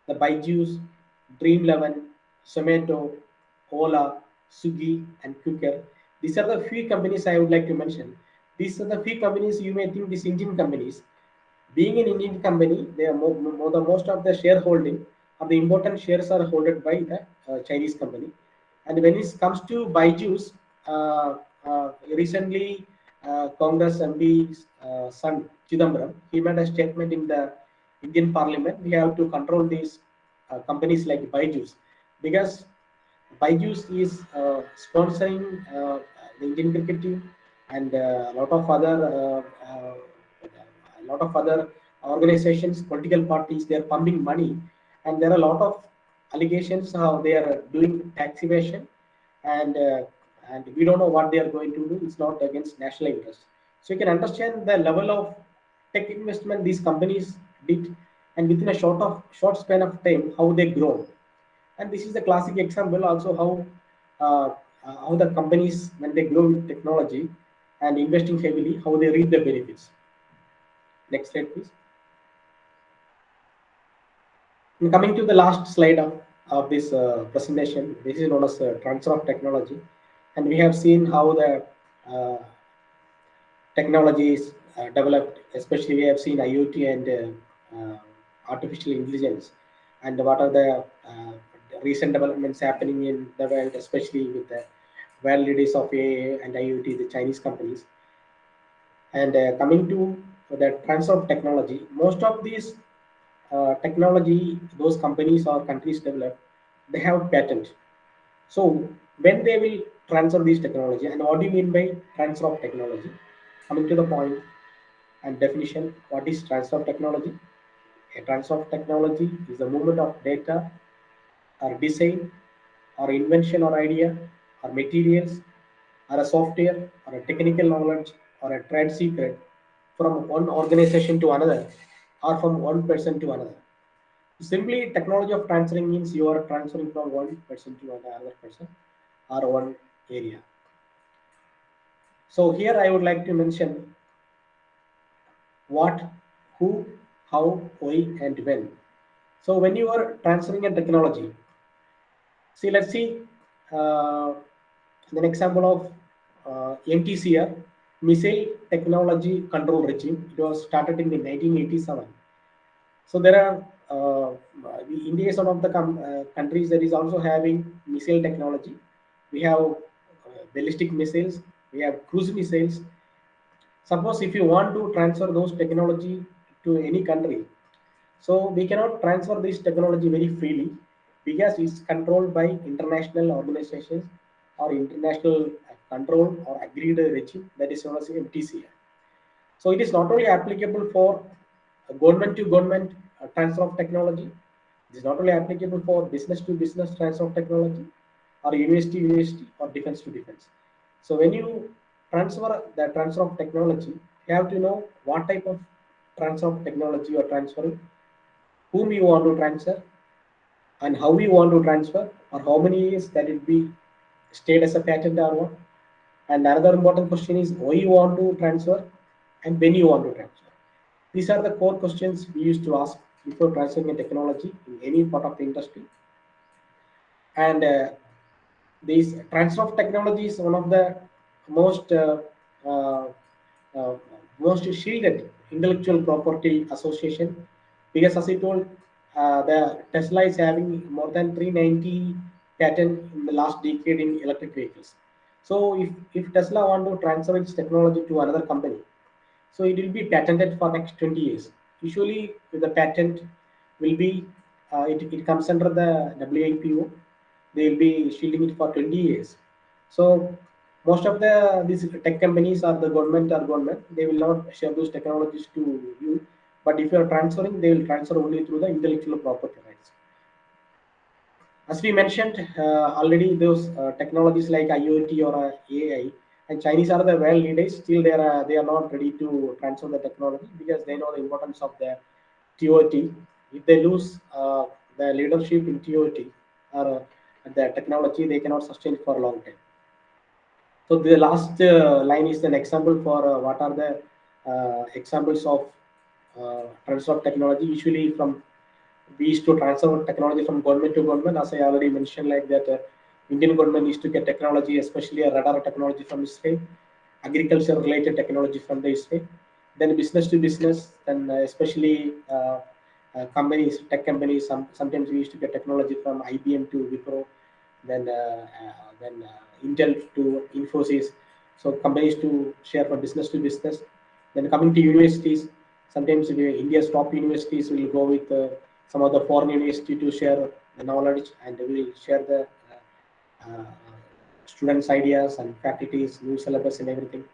the Byju's, Dream11, Zomato, Ola, Swiggy, and Quikr. These are the few companies I would like to mention. These are the few companies you may think these Indian companies. Being an Indian company, they are the most of the shareholding or the important shares are held by the Chinese company. And when it comes to Byju's, recently Congress MP's son Chidambaram, he made a statement in the Indian Parliament. We have to control these companies like Byju's because Byju's is sponsoring the Indian cricket team and a lot of other organizations, political parties. They are pumping money, and there are a lot of allegations how they are doing tax evasion, and uh, and we don't know what they are going to do. It's not against national interest. So you can understand the level of tech investment these companies did, and within a short span of time, how they grow. And this is the classic example also how the companies when they grow with technology and investing heavily, how they reap the benefits. Next slide, please. And coming to the last slide of this presentation, this is known as transfer of technology, and we have seen how the uh, technology is developed. Especially, we have seen IoT and artificial intelligence, and what are the recent developments happening in the world, especially with the world leaders of AI and IoT, the Chinese companies. And coming to the transfer of technology, most of these technology those companies or countries develop, they have patent. So when they will transfer these technology, and what do you mean by transfer of technology? Coming to the point and definition, what is transfer of technology? A transfer of technology is the movement of data or design or invention or idea or materials or a software or a technical knowledge or a trade secret from one organization to another or from one person to another. Simply, technology of transferring means you are transferring from one person to another person or one area. So here I would like to mention what, who, how, why, and when. So when you are transferring a technology, see, let's see uh, an example of MTCR, Missile Technology Control Regime. It was started in the 1987. So there are India is one of the countries that is also having missile technology. We have ballistic missiles, we have cruise missiles. Suppose if you want to transfer those technology to any country, so we cannot transfer this technology very freely because it's controlled by international organizations or international control or agreed regime that is known as MTCA. So it is not only applicable for government to government transfer of technology. It is not only applicable for business to business transfer of technology, or university to university, or defense to defense. So when you transfer the transfer of technology, you have to know what type of transfer of technology you are transferring, whom you want to transfer, and how you want to transfer, or how many years that it be stayed as a patent or what. And another important question is why you want to transfer and when you want to transfer. These are the core questions we used to ask before transferring a technology in any part of the industry. And this transfer of technology is one of the most uh, uh, most shielded intellectual property association because, as I told, the Tesla is having more than 390 patent in the last decade in electric vehicles. So if Tesla want to transfer its technology to another company, so it will be patented for next 20 years. Usually with the patent, will be it comes under the WIPO. They will be shielding it for 20 years. So most of the these tech companies or the government, they will not share those technologies to you. But if you are transferring, they will transfer only through the intellectual property rights. As we mentioned already, those technologies like IoT or AI, and Chinese are the world leaders. Still, they are not ready to transfer the technology because they know the importance of the TOT. If they lose the leadership in TOT or the technology, they cannot sustain for a long time. So the last line is an example for what are the examples of transfer of technology. Usually, from we used to transfer technology from government to government. As I already mentioned, like that, Indian government used to get technology, especially a radar technology from Israel, agriculture related technology from the Israel, then business to business, then especially companies, tech companies. Sometimes we used to get technology from IBM to Wipro, then Intel to Infosys. So companies to share from business to business. Then coming to universities, sometimes India's top universities will go with some of the foreign university to share the knowledge, and we will share the uh, students' ideas and faculties, new syllabus and everything,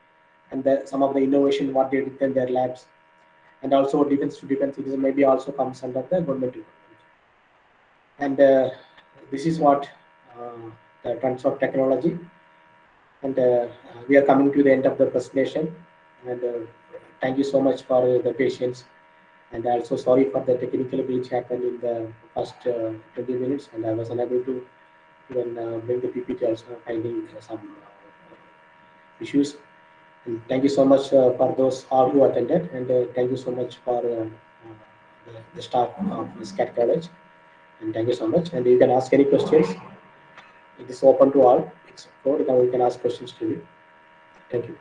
and some of the innovation what they did in their labs, and also defense to defense. It is maybe also comes under the government to government. And this is what the transfer of technology. And we are coming to the end of the presentation. And thank you so much for the patience. And also sorry for the technical glitch happened in the first 20 minutes, and I was unable to even bring the PPT also finding some issues. And thank you so much for those all who attended, and thank you so much for the staff of SCAT College. And thank you so much. And you can ask any questions. It is open to all. Except now you can ask questions to me. Thank you.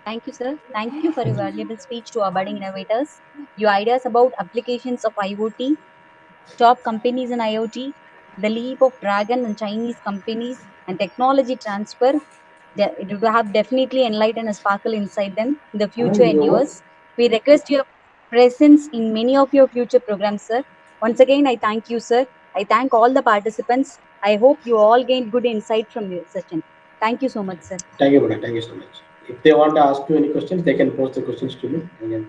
Thank you, sir. Thank you for your valuable speech to our budding innovators. Your ideas about applications of IoT, top companies in IoT, the leap of Dragon and Chinese companies, and technology transfer. It would have definitely enlightened a sparkle inside them in the future and years. We request your presence in many of your future programs, sir. Once again, I thank you, sir. I thank all the participants. I hope you all gained good insight from your session. Thank you so much, sir. Thank you, Buddha. Thank you so much. If they want to ask you any questions, they can post the questions to me. And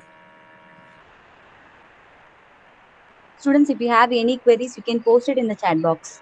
Students, if you have any queries, you can post it in the chat box.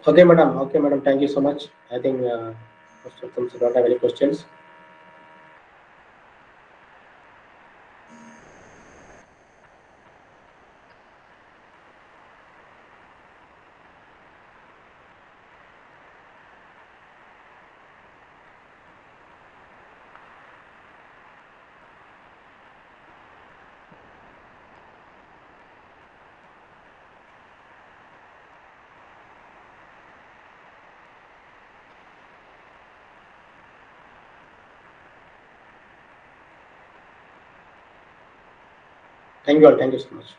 Okay, madam. Okay, madam. Thank you so much. I think most of them don't have any questions. Thank you all. Thank you so much.